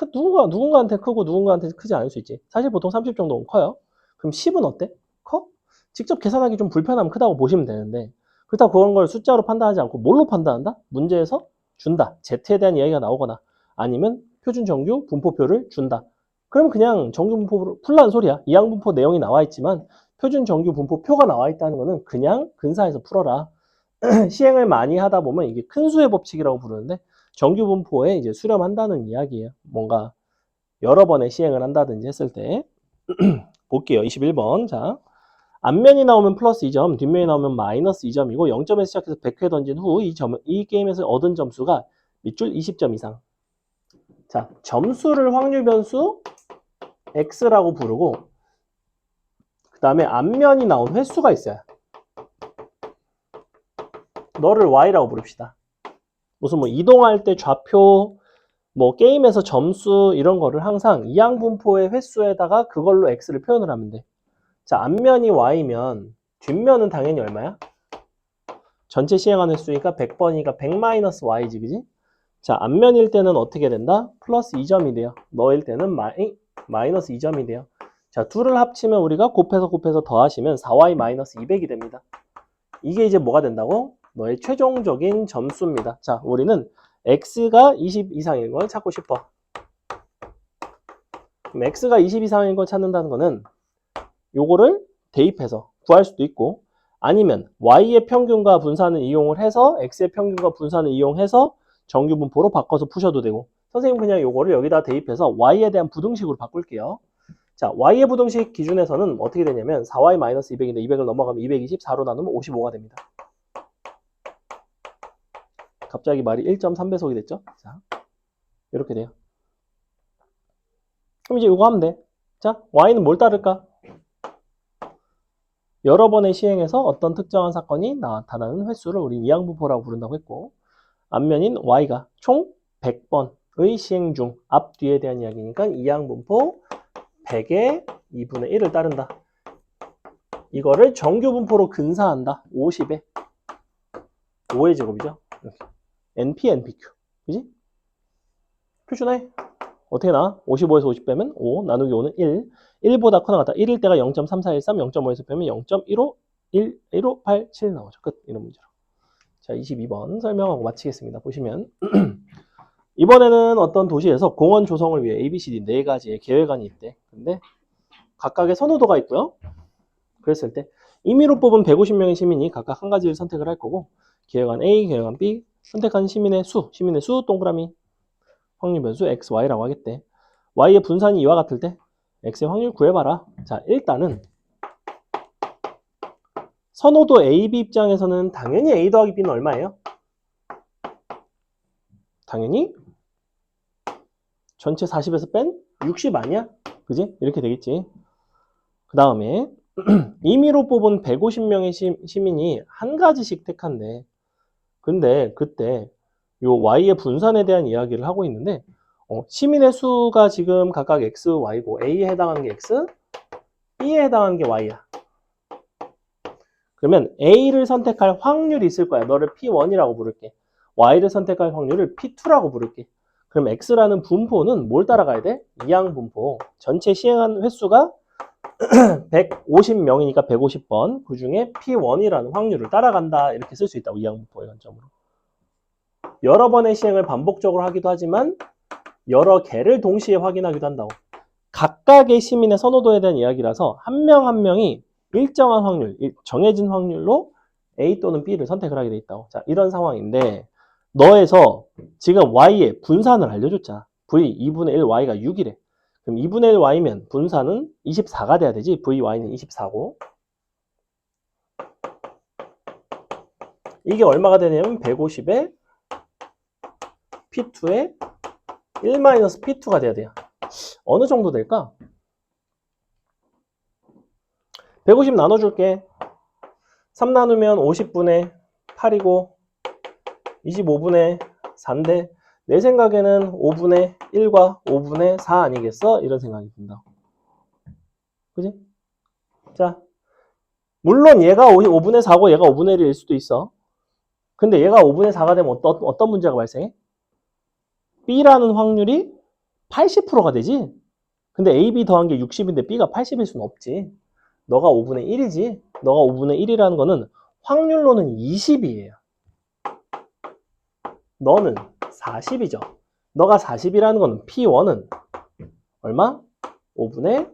누군가한테 크고 누군가한테 크지 않을 수 있지. 사실 보통 30 정도는 커요. 그럼 10은 어때? 커? 직접 계산하기 좀 불편하면 크다고 보시면 되는데, 그렇다고 그런 걸 숫자로 판단하지 않고 뭘로 판단한다? 문제에서 준다. Z에 대한 이야기가 나오거나 아니면 표준 정규 분포표를 준다. 그럼 그냥 정규 분포로 풀라는 소리야. 이항 분포 내용이 나와 있지만 표준 정규 분포표가 나와 있다는 거는 그냥 근사해서 풀어라. 시행을 많이 하다 보면 이게 큰 수의 법칙이라고 부르는데, 정규 분포에 이제 수렴한다는 이야기예요. 뭔가 여러 번의 시행을 한다든지 했을 때. 볼게요. 21번. 자, 앞면이 나오면 플러스 2점, 뒷면이 나오면 마이너스 2점이고 0점에서 시작해서 100회 던진 후 이 게임에서 얻은 점수가 밑줄 20점 이상. 자, 점수를 확률 변수 X라고 부르고, 그 다음에 앞면이 나온 횟수가 있어요. 너를 Y라고 부릅시다. 무슨 뭐 이동할 때 좌표, 뭐 게임에서 점수 이런 거를 항상 이항 분포의 횟수에다가 그걸로 X를 표현을 하면 돼. 자, 앞면이 Y면 뒷면은 당연히 얼마야? 전체 시행한 횟수니까 100번이니까 100-Y지, 그지? 자, 앞면일 때는 어떻게 된다? 플러스 2점이 돼요. 너일 때는 마이너스 2점이 돼요. 자, 둘을 합치면 우리가 곱해서 더하시면 4Y-200이 됩니다. 이게 이제 뭐가 된다고? 너의 최종적인 점수입니다. 자, 우리는 X가 20 이상인 걸 찾고 싶어. 그럼 X가 20 이상인 걸 찾는다는 거는 요거를 대입해서 구할 수도 있고, 아니면 Y의 평균과 분산을 이용을 해서 X의 평균과 분산을 이용해서 정규 분포로 바꿔서 푸셔도 되고, 선생님 그냥 요거를 여기다 대입해서 Y에 대한 부등식으로 바꿀게요. 자, Y의 부등식 기준에서는 어떻게 되냐면 4Y-200인데 200을 넘어가면 220, 4로 나누면 55가 됩니다. 갑자기 말이 1.3배속이 됐죠? 자, 이렇게 돼요. 그럼 이제 이거 하면 돼. 자, Y는 뭘 따를까? 여러 번의 시행에서 어떤 특정한 사건이 나타나는 횟수를 우리 이항분포라고 부른다고 했고, 앞면인 Y가 총 100번의 시행 중 앞뒤에 대한 이야기니까 이항분포 100의 2분의 1을 따른다. 이거를 정규분포로 근사한다. 50에 5의 제곱이죠. NP, NPQ. 그지? 표준해. 어떻게 나와? 55에서 50 빼면 5, 나누기 5는 1. 1보다 크나 같다. 1일 때가 0.3413, 0.5에서 빼면 0.15, 1587 나오죠. 끝. 이런 문제로. 자, 22번 설명하고 마치겠습니다. 보시면 이번에는 어떤 도시에서 공원 조성을 위해 ABCD 4가지의 계획안이 있대. 근데 각각의 선호도가 있고요. 그랬을 때 임의로 뽑은 150명의 시민이 각각 한 가지를 선택을 할 거고, 계획안 A, 계획안 B, 선택한 시민의 수 동그라미 확률 변수 X, Y라고 하겠대. Y의 분산이 이와 같을 때 X의 확률 구해봐라. 자, 일단은 선호도 A, B 입장에서는 당연히 A 더하기 B는 얼마예요? 당연히 전체 40에서 뺀 60 아니야? 그지? 이렇게 되겠지. 그 다음에 임의로 뽑은 150명의 시민이 한 가지씩 택한대. 근데 그때 요 Y의 분산에 대한 이야기를 하고 있는데, 시민의 수가 지금 각각 X, Y고 A에 해당하는 게 X, B에 해당하는 게 Y야. 그러면 A를 선택할 확률이 있을 거야. 너를 P1이라고 부를게. Y를 선택할 확률을 P2라고 부를게. 그럼 X라는 분포는 뭘 따라가야 돼? 이항 분포. 전체 시행한 횟수가 150명이니까 150번. 그 중에 P1이라는 확률을 따라간다. 이렇게 쓸 수 있다고, 이항 분포의 관점으로. 여러 번의 시행을 반복적으로 하기도 하지만 여러 개를 동시에 확인하기도 한다고. 각각의 시민의 선호도에 대한 이야기라서 한 명 한 명이 일정한 확률, 정해진 확률로 A 또는 B를 선택을 하게 돼 있다고. 자, 이런 상황인데 너에서 지금 Y의 분산을 알려줬잖아. V 2분의 1 Y가 6이래. 그럼 2분의 1 Y면 분산은 24가 돼야 되지. VY는 24고. 이게 얼마가 되냐면 150에 P2에 1-P2가 돼야 돼요. 어느 정도 될까? 150 나눠줄게. 3 나누면 50분의 8이고 25분의 4인데 내 생각에는 5분의 1과 5분의 4 아니겠어? 이런 생각이 든다. 그지? 자, 물론 얘가 5분의 4고 얘가 5분의 1일 수도 있어. 근데 얘가 5분의 4가 되면 어떤 문제가 발생해? B라는 확률이 80%가 되지? 근데 AB 더한 게 60인데 B가 80일 수는 없지. 너가 5분의 1이지. 너가 5분의 1이라는 거는 확률로는 20이에요. 너는 40이죠. 너가 40이라는 거는 P1은 얼마? 5분의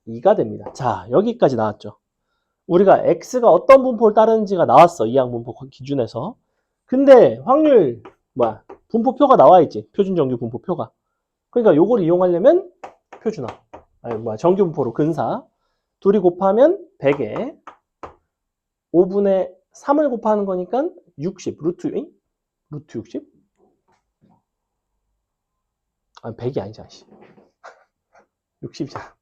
2가 됩니다. 자, 여기까지 나왔죠. 우리가 X가 어떤 분포를 따르는지가 나왔어. 이항 분포 기준에서. 근데 확률, 분포표가 나와 있지. 표준정규 분포표가. 그러니까 요걸 이용하려면 표준화. 정규 분포로 근사. 둘이 곱하면 100에 5분의 3을 곱하는 거니까 60. 루트 60? 아니, 100이 아니잖아. 60이잖아.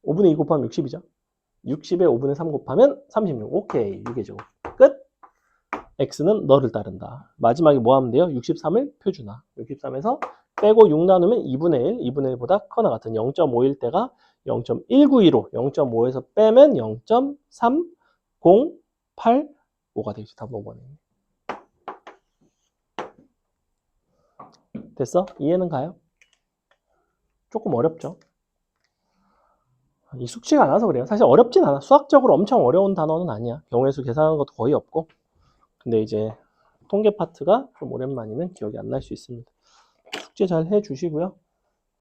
5분의 2 곱하면 60이죠. 60에 5분의 3 곱하면 36. 오케이. 6의 제곱. 끝. X는 너를 따른다. 마지막에 뭐 하면 돼요? 63을 표준화. 63에서 빼고 6 나누면 2분의 1. 2분의 1보다 커나 같은 0.5일 때가 0.1925. 0.5에서 빼면 0.3085가 되겠지. 답 5번에. 됐어? 이해는 가요? 조금 어렵죠? 익숙치가 않아서 그래요. 사실 어렵진 않아. 수학적으로 엄청 어려운 단어는 아니야. 경우의 수 계산하는 것도 거의 없고. 근데 이제 통계 파트가 좀 오랜만이면 기억이 안 날 수 있습니다. 숙제 잘 해주시고요.